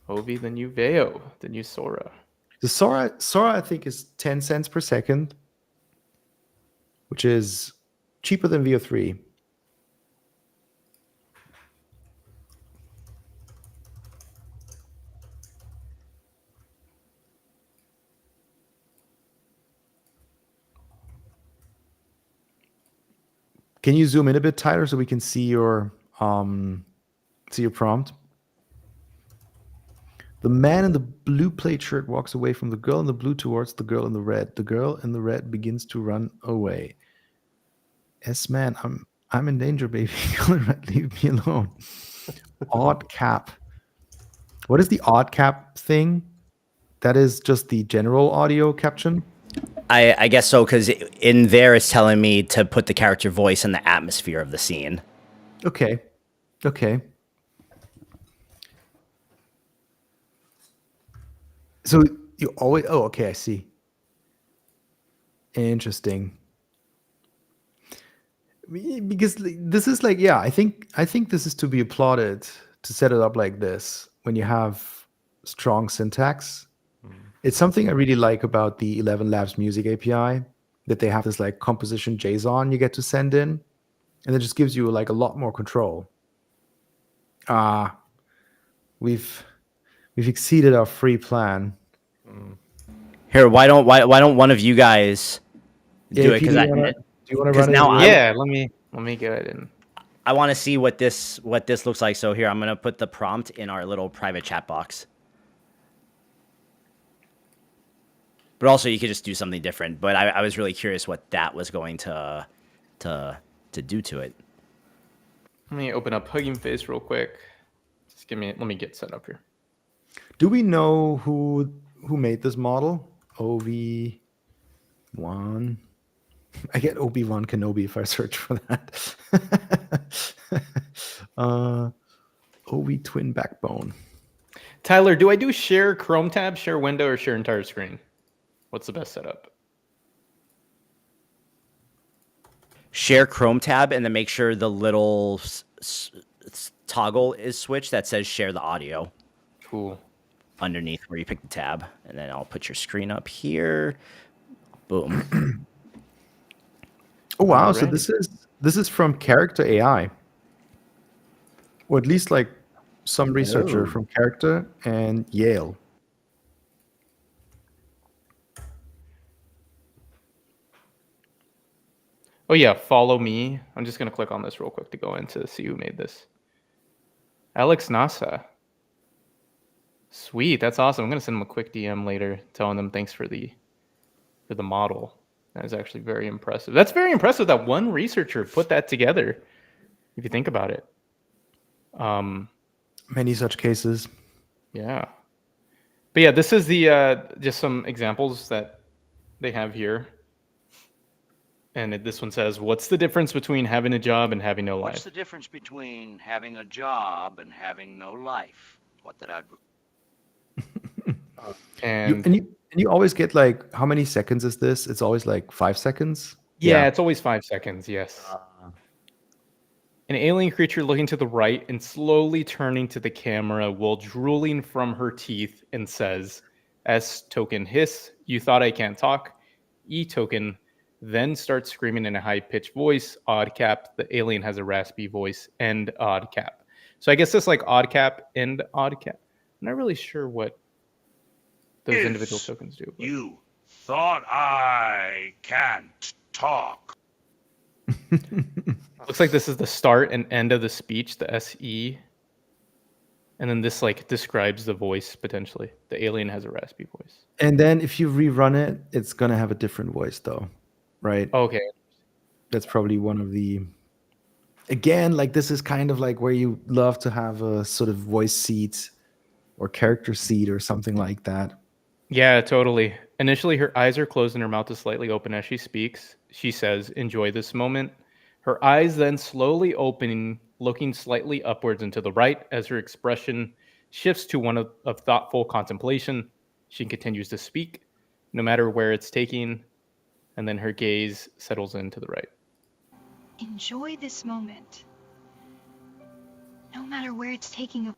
Ovi, the new Veo, the new Sora. The Sora, I think, is 10 cents per second, which is cheaper than VO3. Can you zoom in a bit, Tyler, so we can see your prompt? The man in the blue plaid shirt walks away from the girl in the blue towards the girl in the red. The girl in the red begins to run away. Yes, man, I'm in danger, baby. Girl in red, leave me alone. Odd cap. What is the odd cap thing? That is just the general audio caption. I guess so, because in there it's telling me to put the character voice in the atmosphere of the scene. Okay. So you always, oh, okay, I see. Interesting. Because this is like, yeah, I think this is to be applauded to set it up like this when you have strong syntax. It's something I really like about the 11 Labs Music API, that they have this like composition JSON you get to send in, and it just gives you like a lot more control. We've exceeded our free plan. Here, why don't one of you guys do it? Because do you want to run it? now Yeah, let me go ahead and. I want to see what this looks like. So here, I'm gonna put the prompt in our little private chat box. But also, you could just do something different. But I was really curious what that was going to do to it. Let me open up Hugging Face real quick. Just let me get set up here. Do we know who made this model? OV1. I get Obi-Wan Kenobi if I search for that. OV twin backbone. Tyler, do I do share Chrome tab, share window, or share entire screen? What's the best setup? Share Chrome tab and then make sure the little toggle is switched that says share the audio. Cool. Underneath where you pick the tab, and then I'll put your screen up here. Boom. Oh wow! Alrighty. So this is from Character AI, or at least like some researcher from Character and Yale. Oh yeah, follow me. I'm just gonna click on this real quick to go in to see who made this. Alex Nasa. Sweet, that's awesome. I'm gonna send him a quick DM later, telling them thanks for the model. That is actually very impressive. That's very impressive that one researcher put that together. If you think about it. Many such cases. Yeah. But yeah, this is the just some examples that they have here. And this one says, what's the difference between having a job and having no life? What's the difference between having a job and having no life? What did I... And You always get like, how many seconds is this? It's always like 5 seconds. Yeah, it's always 5 seconds. Yes. An alien creature looking to the right and slowly turning to the camera while drooling from her teeth and says, S token hiss, you thought I can't talk. E token then starts screaming in a high-pitched voice. Odd cap, the alien has a raspy voice. End odd cap. So I guess it's like odd cap, end odd cap. I'm not really sure what those individual tokens do. But. You thought I can't talk. Looks like this is the start and end of the speech, the SE. And then this like describes the voice potentially. The alien has a raspy voice. And then if you rerun it, it's going to have a different voice though, right? Okay. That's probably one of the... Again, like this is kind of like where you love to have a sort of voice seat or character seat or something like that. Yeah, totally. Initially, her eyes are closed and her mouth is slightly open as she speaks. She says, enjoy this moment. Her eyes then slowly opening, looking slightly upwards and to the right as her expression shifts to one of thoughtful contemplation. She continues to speak, no matter where it's taking, and then her gaze settles into the right. Enjoy this moment. No matter where it's taking you.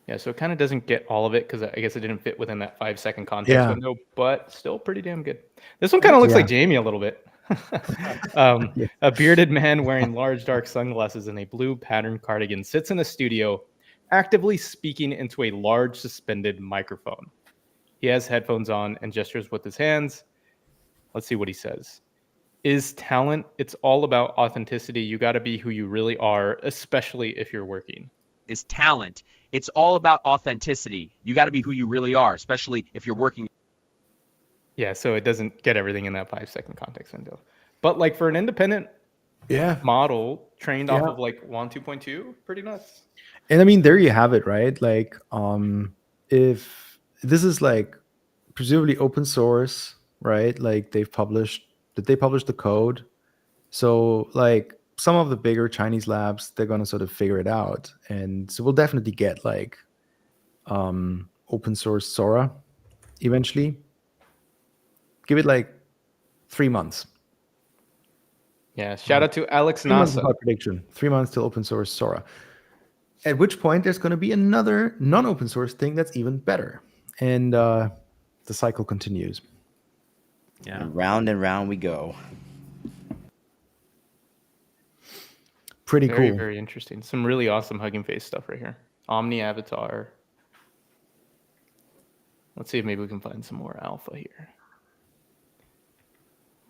Yeah, so it kind of doesn't get all of it because I guess it didn't fit within that 5 second context window, but still pretty damn good. This one kind of looks like Jamie a little bit. A bearded man wearing large dark sunglasses and a blue patterned cardigan sits in a studio, actively speaking into a large suspended microphone. He has headphones on and gestures with his hands. Let's see what he says. is talent. It's all about authenticity. You got to be who you really are, especially if you're working. Is talent. It's all about authenticity. You got to be who you really are, especially if you're working. Yeah, so it doesn't get everything in that 5-second context window. But like for an independent model trained off of like WAN 2.2, pretty nuts. And I mean, there you have it, right? Like, if this is like presumably open source, right? Like they published the code? So like some of the bigger Chinese labs, they're going to sort of figure it out. And so we'll definitely get like open source SORA eventually. Give it like 3 months. Yeah, shout out to Alex 3 months is Nasa. my prediction. 3 months till open source SORA. At which point there's going to be another non-open source thing that's even better. And the cycle continues. Yeah. And round we go. Pretty Very, cool. very interesting. Some really awesome Hugging Face stuff right here. Omni Avatar. Let's see if maybe we can find some more alpha here.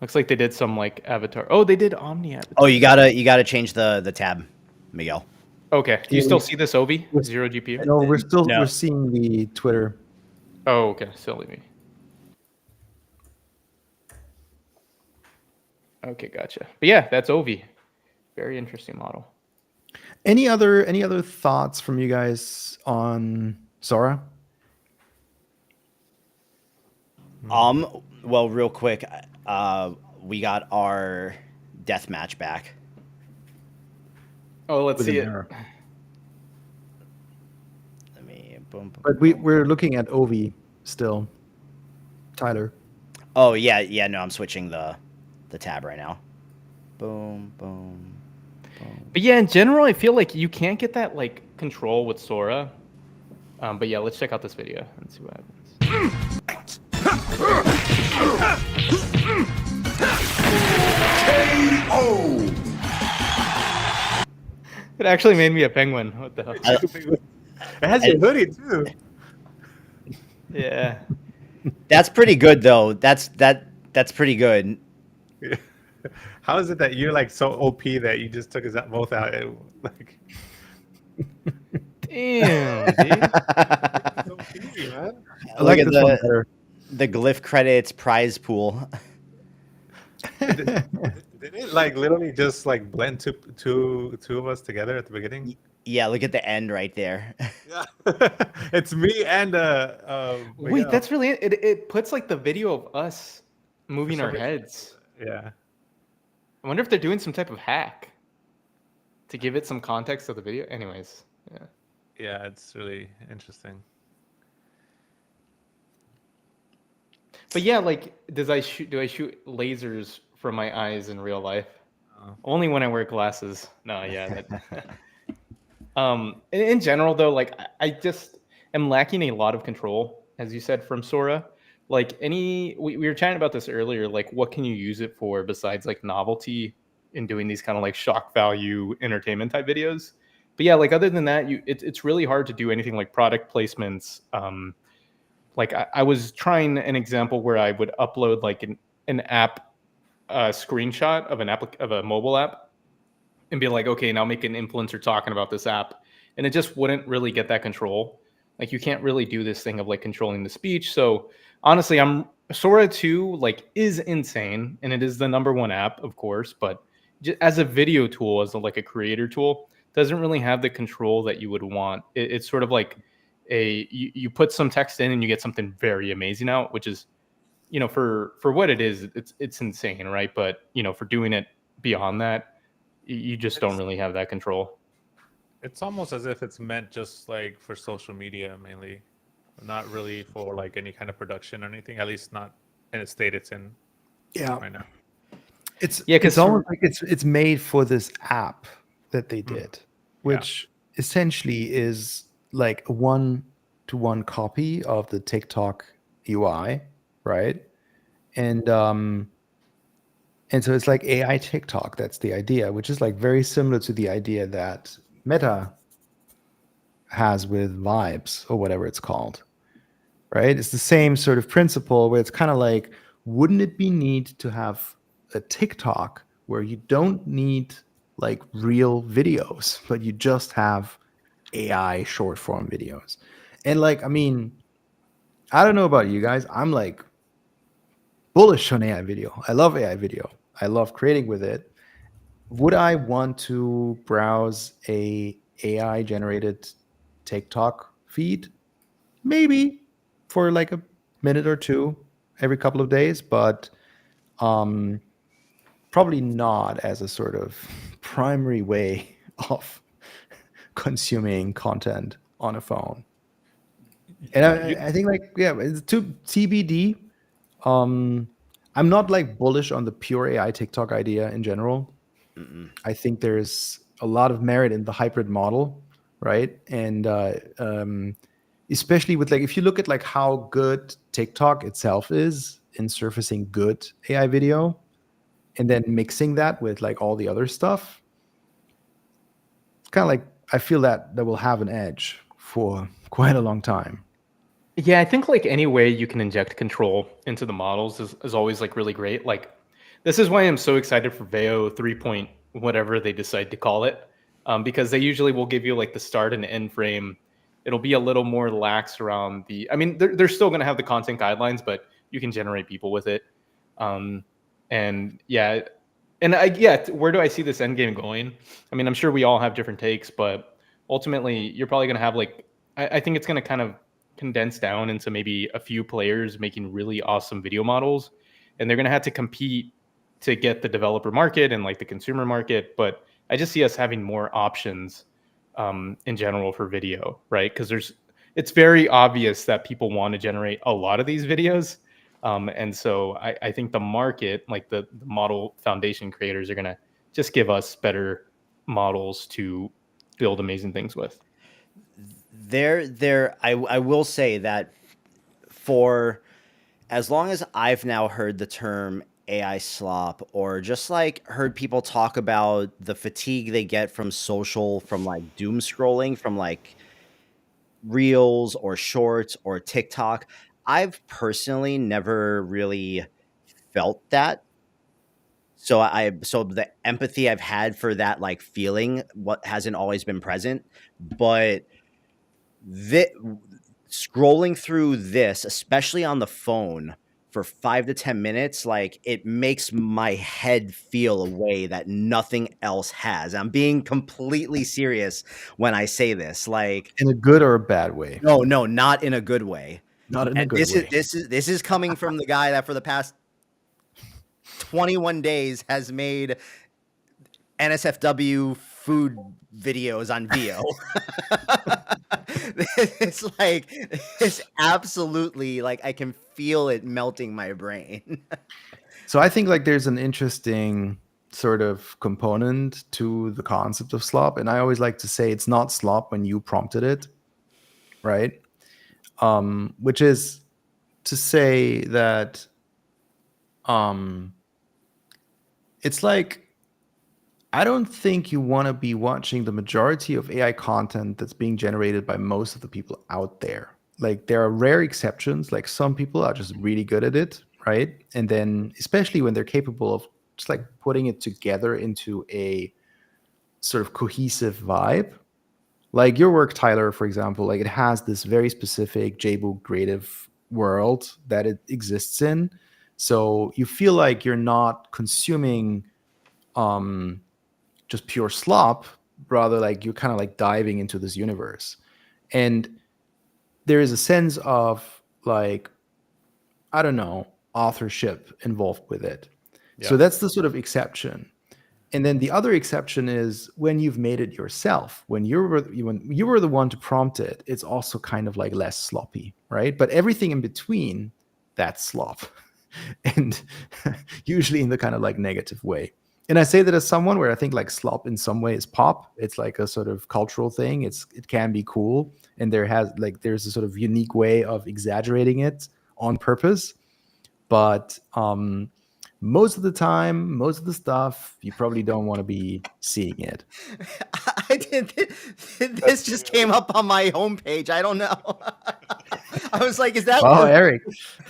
Looks like they did some like avatar. Oh, they did Omni Avatar. Oh, you gotta change the tab, Miguel. Okay. Do you still see this Ovi? 0 GPU? No, we're seeing the Twitter. Oh, okay. Silly me. Okay, gotcha. But yeah, that's Ovi. Very interesting model. Any other thoughts from you guys on SORA? Well, real quick, we got our death match back. Oh, let's see it. Let me boom. But we're looking at Ovi still. Tyler. Oh yeah. No, I'm switching the tab right now. Boom, boom, boom. But yeah, in general, I feel like you can't get that like control with SORA. But yeah, let's check out this video and see what happens. KO. It actually made me a penguin. What the hell? It has your hoodie too. Yeah. That's pretty good though. That's pretty good. How is it that you're like so OP that you just took us both out? Like, damn, dude. so OP, man. I like Look this at one better. the Glif credits prize pool. Did it like literally just like blend two of us together at the beginning? Yeah, look at the end right there. Yeah, it's me and Wait, Miguel. that's really it puts like the video of us moving our heads. Yeah. I wonder if they're doing some type of hack to give it some context of the video. Anyways, yeah. Yeah, it's really interesting. But yeah, like, do I shoot lasers from my eyes in real life? Only when I wear glasses. No, yeah. In general, though, like, I just am lacking a lot of control, as you said, from SORA. Like, we were chatting about this earlier. Like, what can you use it for besides like novelty in doing these kind of like shock value entertainment type videos? But yeah, like other than that, it's really hard to do anything like product placements. Like I was trying an example where I would upload like an app screenshot of a mobile app and be like, okay, now make an influencer talking about this app. And it just wouldn't really get that control. Like you can't really do this thing of like controlling the speech. So honestly, SORA 2 like is insane and it is the #1 app, of course, but as a video tool, as like a creator tool, doesn't really have the control that you would want. It's sort of like you put some text in and you get something very amazing out, which is, you know, for what it is, it's insane, right? But you know, for doing it beyond that, you just don't really have that control. It's almost as if it's meant just like for social media mainly, not really for like any kind of production or anything. At least not in the state it's in. Yeah. Right now. It's almost like it's made for this app that they did, which essentially is like a 1-to-1 copy of the TikTok UI, right? And so it's like AI TikTok. That's the idea, which is like very similar to the idea that Meta has with Vibes or whatever it's called, right? It's the same sort of principle where it's kind of like, wouldn't it be neat to have a TikTok where you don't need like real videos, but you just have AI short form videos. And like, I mean, I don't know about you guys. I'm like bullish on AI video. I love AI video. I love creating with it. Would I want to browse a AI generated TikTok feed? Maybe for like a minute or two every couple of days, but probably not as a sort of primary way of consuming content on a phone. And I think like, yeah, it's too TBD. I'm not like bullish on the pure AI TikTok idea in general. I think there's a lot of merit in the hybrid model, right? And especially with like, if you look at like how good TikTok itself is in surfacing good AI video, and then mixing that with like all the other stuff, it's kind of like I feel that will have an edge for quite a long time. Yeah, I think like any way you can inject control into the models is always like really great. Like this is why I'm so excited for Veo 3 point whatever they decide to call it, because they usually will give you like the start and end frame. It'll be a little more lax around the. I mean, they're still going to have the content guidelines, but you can generate people with it. And yeah, where do I see this end game going? I mean, I'm sure we all have different takes, but ultimately, you're probably going to have like. I think it's going to kind of condense down into maybe a few players making really awesome video models, and they're going to have to compete to get the developer market and like the consumer market. But I just see us having more options in general for video, right? Because it's very obvious that people want to generate a lot of these videos. And so I think the market, like the model foundation creators, are going to just give us better models to build amazing things with. I will say that for as long as I've now heard the term AI slop, or just like heard people talk about the fatigue they get from social, from like doom scrolling, from like reels or shorts or TikTok, I've personally never really felt that. So the empathy I've had for that like feeling what hasn't always been present, but scrolling through this, especially on the phone for 5 to 10 minutes, like it makes my head feel a way that nothing else has. I'm being completely serious when I say this, like in a good or a bad way. No, not in a good way. Not in a good way. This is coming from the guy that for the past 21 days has made NSFW food videos on Veo. It's absolutely like I can feel it melting my brain. So I think like there's an interesting sort of component to the concept of slop, and I always like to say it's not slop when you prompted it, right? Which is to say that it's like, I don't think you want to be watching the majority of AI content that's being generated by most of the people out there. Like there are rare exceptions, like some people are just really good at it, right? And then especially when they're capable of just like putting it together into a sort of cohesive vibe. Like your work, Tyler, for example, like it has this very specific JBook creative world that it exists in. So you feel like you're not consuming just pure slop, rather like you're kind of like diving into this universe. And there is a sense of like, I don't know, authorship involved with it. Yeah. So that's the sort of exception. And then the other exception is when you've made it yourself, when you were the one to prompt it, it's also kind of like less sloppy, right? But everything in between, that's slop. And usually in the kind of like negative way. And I say that as someone where I think like slop in some way is pop. It's like a sort of cultural thing. It can be cool. And there's a sort of unique way of exaggerating it on purpose. But most of the time, most of the stuff, you probably don't want to be seeing it. This just came up on my homepage. I don't know. I was like, is that Oh, Eric.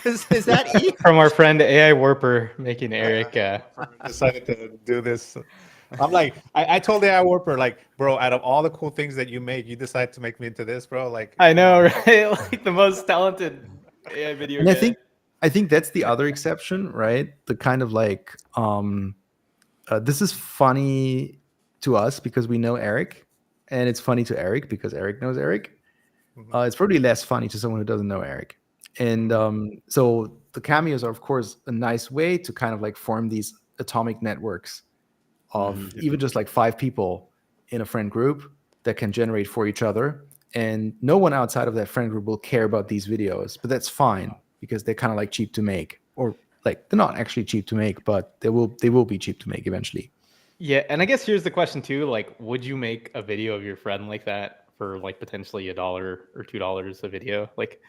is that E? From our friend AI Warper making Eric. Decided to do this. I'm like, I told AI Warper, like, bro, out of all the cool things that you made, you decided to make me into this, bro. Like, I know, right? Like the most talented AI video And guy. I think that's the other exception, right? The kind of like this is funny to us because we know Eric, and it's funny to Eric because Eric knows Eric. It's probably less funny to someone who doesn't know Eric. And so the cameos are, of course, a nice way to kind of like form these atomic networks of even just like 5 people in a friend group that can generate for each other. And no one outside of that friend group will care about these videos, but that's fine because they're kind of like cheap to make, or like they're not actually cheap to make, but they will be cheap to make eventually. Yeah, and I guess here's the question too: like, would you make a video of your friend like that for like potentially $1 or $2 a video? Like,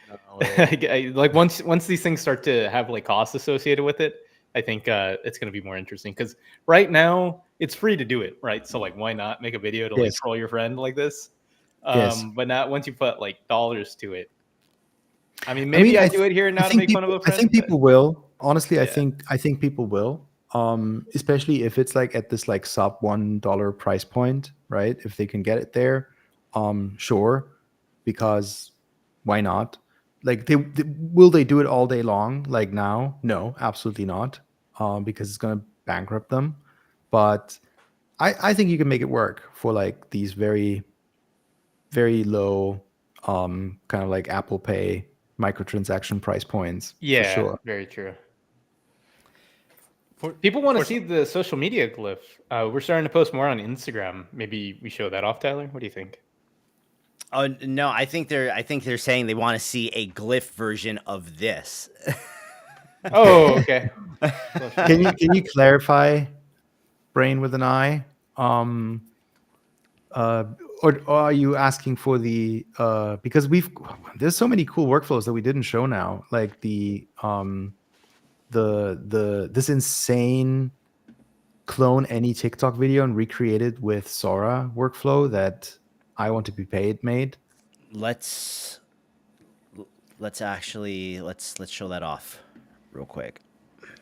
like once these things start to have like costs associated with it, I think it's going to be more interesting because right now it's free to do it, right? So like, why not make a video to like troll your friend like this? But not once you put like dollars to it. I mean, maybe I do it here and now to make fun of a friend. I think people will. Honestly, I think people will. Especially if it's like at this like sub $1 price point, right? If they can get it there, sure, because why not? Like, will they do it all day long? Like now? No, absolutely not, because it's gonna bankrupt them. But I think you can make it work for like these very, very low, kind of like Apple Pay microtransaction price points. Yeah, for sure. Very true. People want to see the social media glyph. We're starting to post more on Instagram. Maybe we show that off, Tyler. What do you think? Oh no, I think they're saying they want to see a glyph version of this. Oh, okay. Can you clarify, brain with an I? Or are you asking for the because there's so many cool workflows that we didn't show now, like the this insane clone any TikTok video and recreate it with SORA workflow that I Want to Be Paid made. Let's show that off real quick.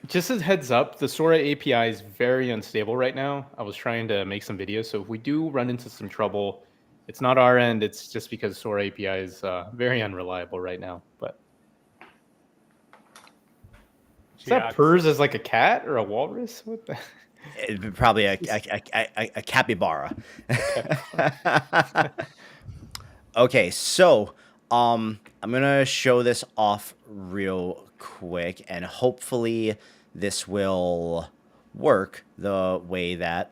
Just as heads up, the SORA API is very unstable right now. I was trying to make some videos, so if we do run into some trouble, it's not our end. It's just because SORA API is very unreliable right now. But is that purrs as like a cat or a walrus? What the? Probably a capybara. Okay, so I'm gonna show this off real quick, and hopefully this will work the way that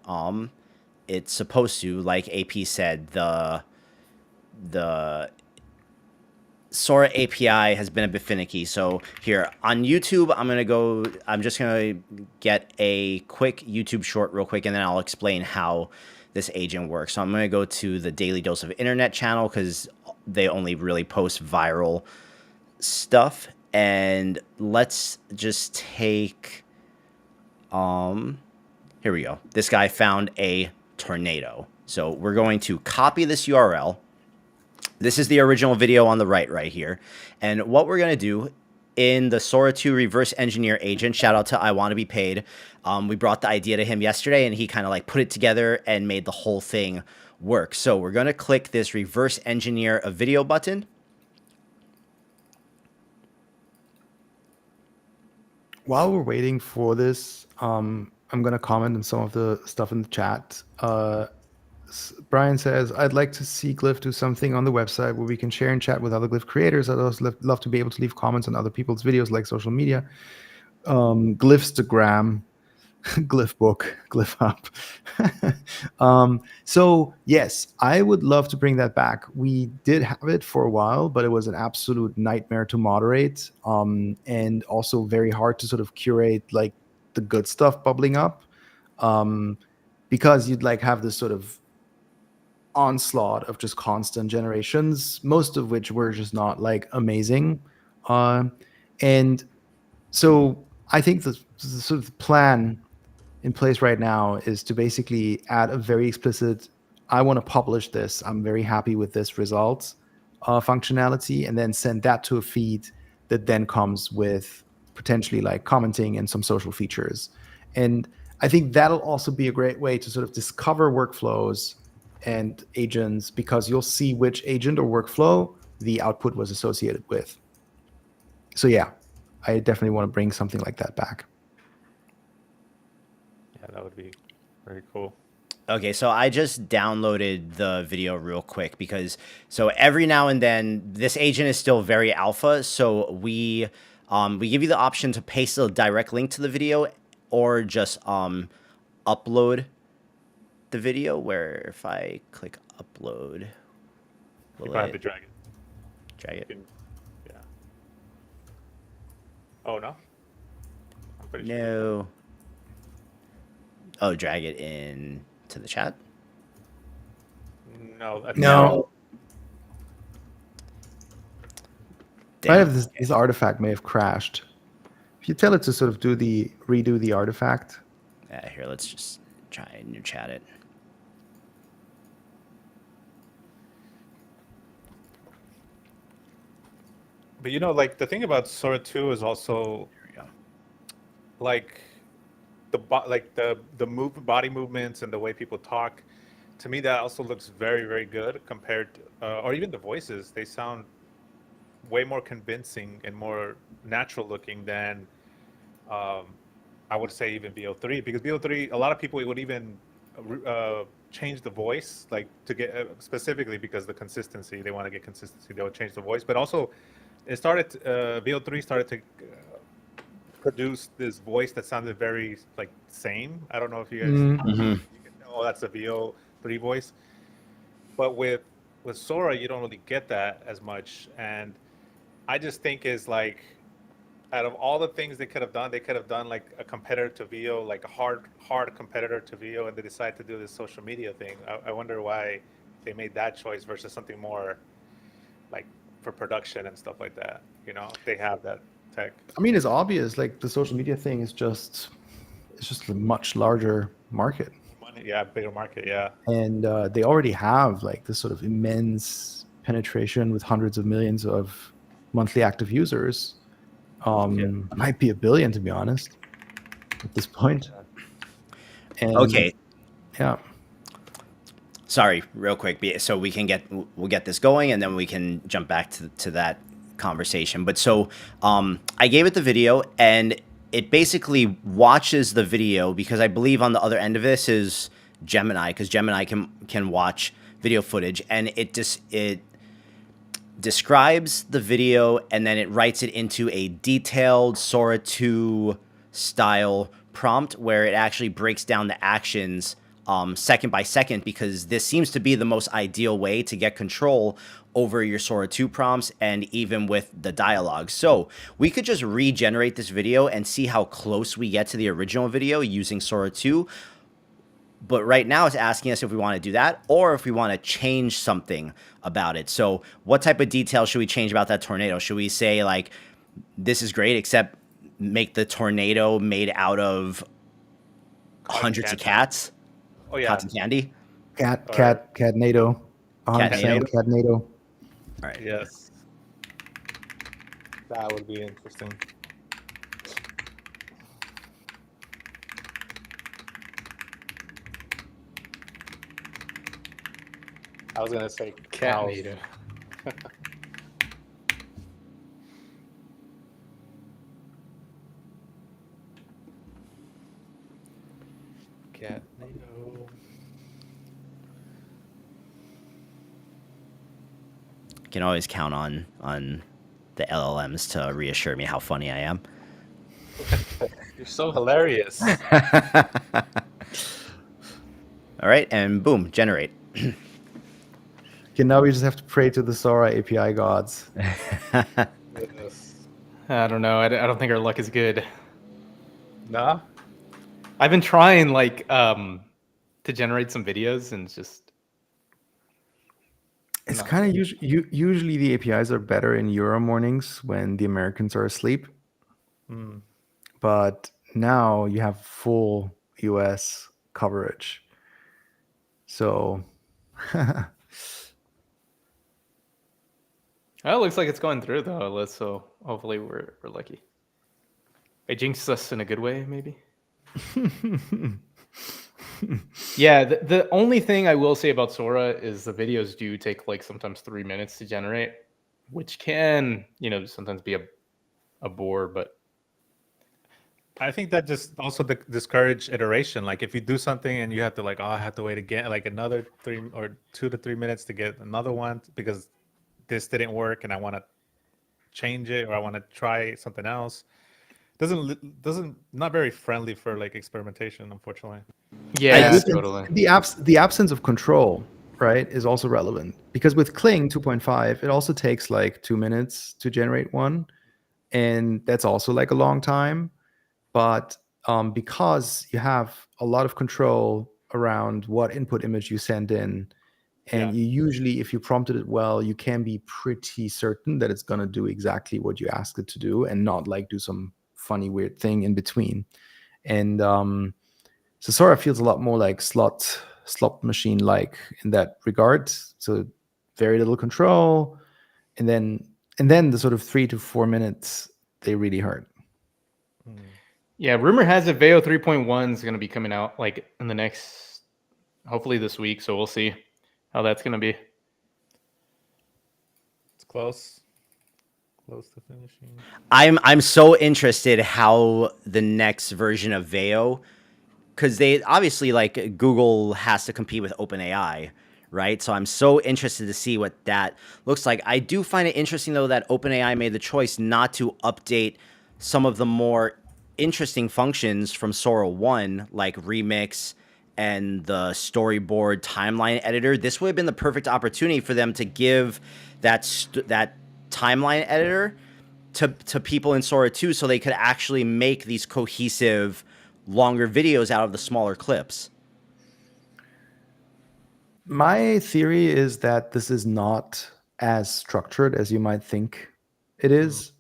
it's supposed to. Like AP said, the SORA API has been a bit finicky. So here on YouTube, I'm just gonna get a quick YouTube short real quick, and then I'll explain how this agent works. So I'm gonna go to the Daily Dose of Internet channel because they only really post viral stuff. And let's just take, here we go. This guy found a tornado. So we're going to copy this URL. This is the original video on the right here. And what we're going to do in the SORA 2 reverse engineer agent, shout out to I Want to Be Paid. We brought the idea to him yesterday, and he kind of like put it together and made the whole thing work. So we're going to click this reverse engineer a video button. While we're waiting for this, I'm going to comment on some of the stuff in the chat. Brian says, I'd like to see Glif do something on the website where we can share and chat with other Glif creators. I'd also love to be able to leave comments on other people's videos like social media. Glifstagram, Glif book, Glif Hub. So yes, I would love to bring that back. We did have it for a while, but it was an absolute nightmare to moderate, and also very hard to sort of curate like the good stuff bubbling up, because you'd like have this sort of onslaught of just constant generations, most of which were just not like amazing. And so I think the sort of plan in place right now is to basically add a very explicit, I want to publish this, I'm very happy with this result, functionality, and then send that to a feed that then comes with potentially like commenting and some social features. And I think that'll also be a great way to sort of discover workflows and agents, because you'll see which agent or workflow the output was associated with. So yeah, I definitely want to bring something like that back. Yeah, that would be very cool. Okay, so I just downloaded the video real quick because so every now and then this agent is still very alpha, so we give you the option to paste a direct link to the video or just upload the video, where if I click upload, You will probably have to it drag it. drag it? Yeah. Oh no. I'm pretty sure. No. Oh, drag it in to the chat. No. No. I have Damn. this artifact may have crashed. If you tell it to sort of redo the artifact. Yeah, here, let's just try and new chat it. But you know, like the thing about Sora 2 is also like the body movements and the way people talk. To me, that also looks very, very good compared to, or even the voices. They sound way more convincing and more natural looking than I would say even BO3, because BO3, a lot of people would even change the voice, like to get specifically because the consistency, they want to get consistency, they would change the voice. But also it started, BO3 started to produce this voice that sounded very like same. I don't know if you guys, you can know, oh, that's a BO3 voice. But with Sora, you don't really get that as much. And I just think is like, out of all the things they could have done like a competitor to VO, like a hard competitor to VO, and they decided to do this social media thing. I wonder why they made that choice versus something more like for production and stuff like that. You know, they have that tech. I mean, it's obvious. Like the social media thing is just a much larger market. Money, yeah, bigger market, yeah. And they already have like this sort of immense penetration with hundreds of millions of monthly active users. Might be 1 billion, to be honest, at this point. And, Okay. Yeah. Sorry, real quick, so we'll get this going, and then we can jump back to that conversation. But so I gave it the video, and it basically watches the video, because I believe on the other end of this is Gemini, because Gemini can watch video footage, and it describes the video, and then it writes it into a detailed Sora 2 style prompt where it actually breaks down the actions second by second, because this seems to be the most ideal way to get control over your Sora 2 prompts and even with the dialogue. So we could just regenerate this video and see how close we get to the original video using Sora 2. But right now it's asking us if we want to do that or if we want to change something about it. So what type of detail should we change about that tornado? Should we say like, this is great, except make the tornado made out of hundreds of cats? Oh yeah. Cotton candy? Catnado. 100% Catnado. All right. Yes. That would be interesting. I was gonna say cows. Catnado. Catnado. Can always count on the LLMs to reassure me how funny I am. You're so hilarious. All right, and boom, generate. Okay, now we just have to pray to the Sora API gods. Goodness. I don't know. I don't think our luck is good. Nah. I've been trying like to generate some videos, and it's just It's kind of usually the APIs are better in Euro mornings when the Americans are asleep. But now you have full US coverage. So Well, it looks like it's going through though. So hopefully we're lucky. It jinxed us in a good way, maybe. Yeah, the only thing I will say about Sora is the videos do take like sometimes 3 minutes to generate, which can, sometimes be a bore, but I think that just also discourage iteration. Like if you do something and you have to like, oh, I have to wait again, like another 2 to 3 minutes to get another one because this didn't work and I want to change it or I want to try something else. Doesn't not very friendly for like experimentation, unfortunately. yeah, think totally. the absence of control, right, is also relevant because with Kling 2.5, it also takes like 2 minutes to generate one, and that's also like a long time. But because you have a lot of control around what input image you send in, and you usually, if you prompted it well, you can be pretty certain that it's going to do exactly what you asked it to do and not like do some funny weird thing in between. And so Sora feels a lot more like slot machine like in that regard. So very little control, and then the sort of 3 to 4 minutes they really hurt. Yeah, rumor has it Veo 3.1 is going to be coming out like in the next, hopefully this week. So we'll see how that's going to be. It's close to finishing. I'm so interested how the next version of Veo, because they obviously like Google has to compete with OpenAI, right? So I'm so interested to see what that looks like. I do find it interesting though that OpenAI made the choice not to update some of the more interesting functions from Sora 1, like Remix and the storyboard timeline editor. This would have been the perfect opportunity for them to give that timeline editor to people in Sora 2 so they could actually make these cohesive, longer videos out of the smaller clips. My theory is that this is not as structured as you might think it is.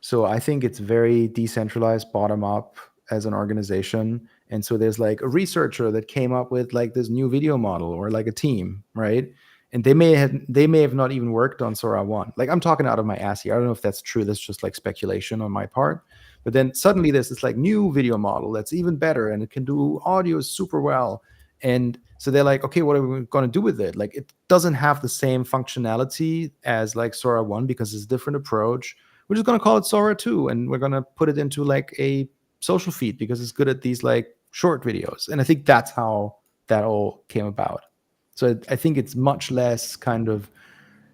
So I think it's very decentralized, bottom up as an organization. And so there's like a researcher that came up with like this new video model or like a team, right? And they may have not even worked on Sora 1. Like I'm talking out of my ass here. I don't know if that's true. That's just like speculation on my part. But then suddenly there's this like new video model that's even better and it can do audio super well. And so they're like, okay, what are we going to do with it? Like it doesn't have the same functionality as like Sora 1 because it's a different approach. We're just going to call it Sora 2 and we're going to put it into like a social feed because it's good at these like short videos. And I think that's how that all came about. So I think it's much less kind of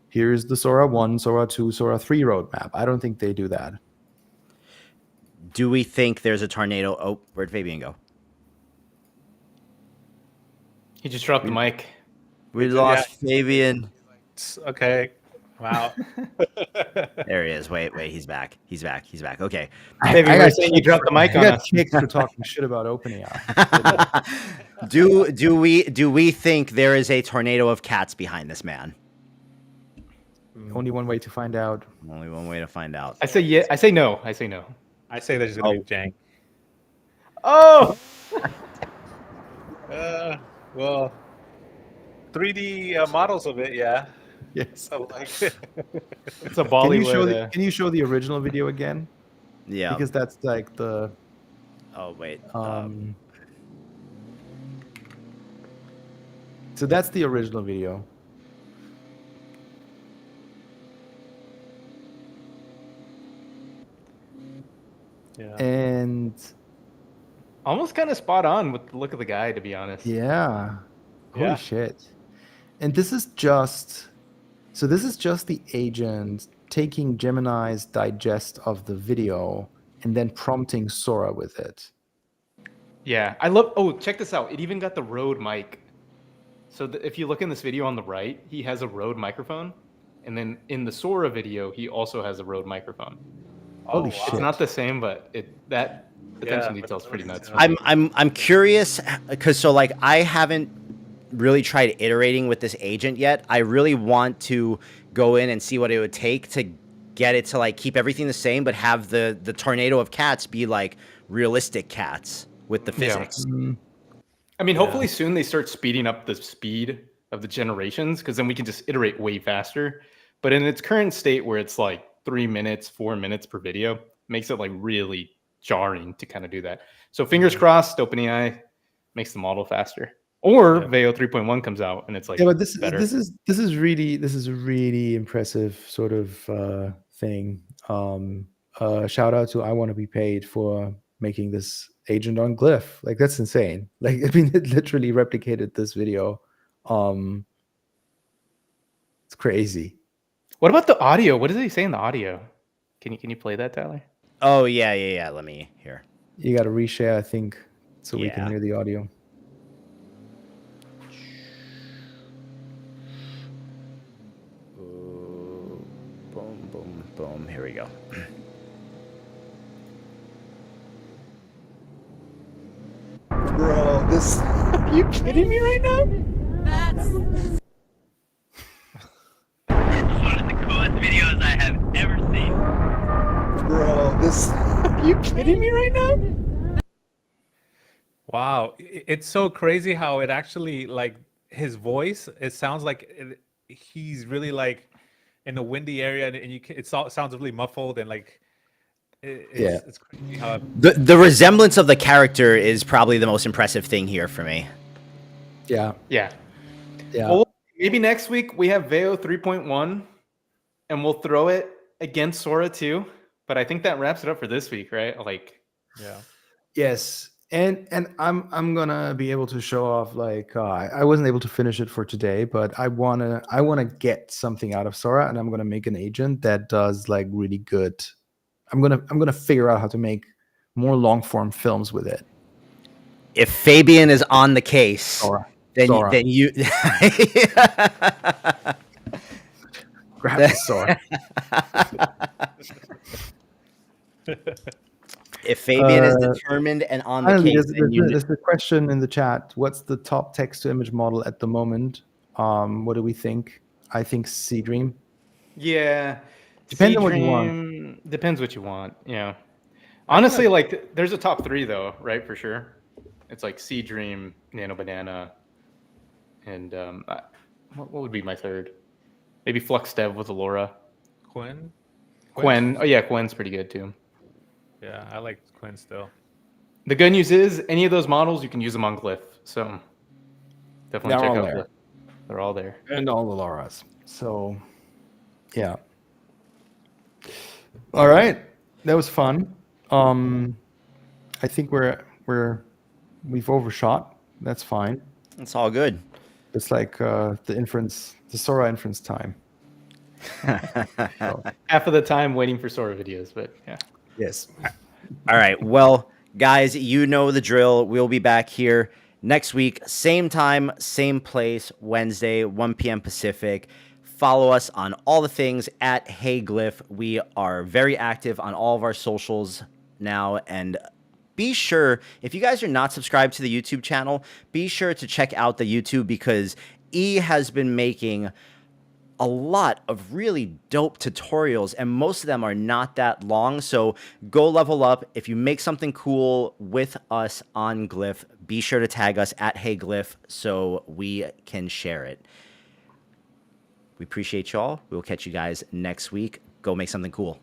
here's the Sora 1, Sora 2, Sora 3 roadmap. I don't think they do that. Do we think there's a tornado? Oh, where'd Fabian go? He just dropped the mic. We lost Fabian. Okay. Wow. There he is. Wait, he's back. He's back. Okay. Maybe you were saying you dropped the mic on us. Kicked for talking shit about OpenAI. Do we think there is a tornado of cats behind this man? Only one way to find out. Only one way to find out. I say yeah. I say no. I say no. I say there's gonna be Jank. Oh. Well, 3D models of it, yeah. Yes. So, like, It's a Bollywood. Can you show the original video again? Yeah. Because that's like the. Oh wait. So that's the original video. yeah. And Almost kind of spot on with the look of the guy, to be honest. yeah. Holy Yeah. shit. And this is just the agent taking Gemini's digest of the video and then prompting Sora with it. Yeah, I love. Oh, check this out. It even got the Rode mic. So if you look in this video on the right, he has a Rode microphone, and then in the Sora video, he also has a Rode microphone. Holy wow. shit. It's not the same, but that attention Yeah, detail is pretty nuts. I'm curious because so like I haven't really tried iterating with this agent yet. I really want to go in and see what it would take to get it to like keep everything the same, but have the tornado of cats be like realistic cats with the physics. Mm-hmm. I mean, hopefully soon they start speeding up the speed of the generations, because then we can just iterate way faster. But in its current state, where it's like 3 minutes, 4 minutes per video, makes it like really jarring to kind of do that. So fingers crossed, OpenAI makes the model faster, or Veo 3.1 comes out and it's like but this better. is a really impressive sort of thing. Shout out to I Want to Be Paid for making this agent on Glif. Like that's insane. Like I mean, it literally replicated this video. It's crazy. What about the audio? What does he say in the audio? Can you play that, Tyler? Oh yeah. Let me hear. You got to reshare, I think, so we can Yeah. hear the audio. Boom, boom, boom. Here we go. Bro, this. Are you kidding me right now? That's One of the coolest videos I have ever seen. Bro, this. Are you kidding me right now? Wow, it's so crazy how it actually like his voice. It sounds like he's really like in a windy area, and it sounds really muffled and like. It's crazy how The resemblance of the character is probably the most impressive thing here for me. Yeah. Well, maybe next week we have Veo 3.1 and we'll throw it against Sora 2. But I think that wraps it up for this week, right? Like, Yes. And I'm gonna be able to show off like I wasn't able to finish it for today, but I wanna get something out of Sora, and I'm gonna make an agent that does like really good. I'm gonna figure out how to make more long form films with it. If Fabian is on the case, Sora. then Sora. you Grab the Sora. If Fabian is determined and on the Finally, case, then there's a question in the chat. What's the top text to image model at the moment? What do we think? I think Seedream. yeah. Depends on what you want. Depends what you want. Yeah. Honestly, like there's a top 3 though, right? For sure. It's like Seedream, Nano Banana, and what would be my third? Maybe Flux Dev with Allura. Quinn. Quen. Oh yeah, Quen's pretty good too. Yeah, I like Quinn still. The good news is any of those models you can use them on Glif. So definitely They're check all out there. Glif. They're all there. And all the Lauras. So, yeah. All right, that was fun. I think we've overshot. That's fine. it's all good. It's like the Sora inference time. So, Half of the time waiting for Sora videos, but yeah. yes. All right. Well, guys, you know the drill. We'll be back here next week, same time, same place, Wednesday, 1 p.m. Pacific. Follow us on all the things at Hey Glif. We are very active on all of our socials now. And be sure, if you guys are not subscribed to the YouTube channel, be sure to check out the YouTube, because E has been making a lot of really dope tutorials, and most of them are not that long. So go level up. If you make something cool with us on Glif, be sure to tag us at Hey Glif so we can share it. We appreciate y'all. We will catch you guys next week. Go make something cool.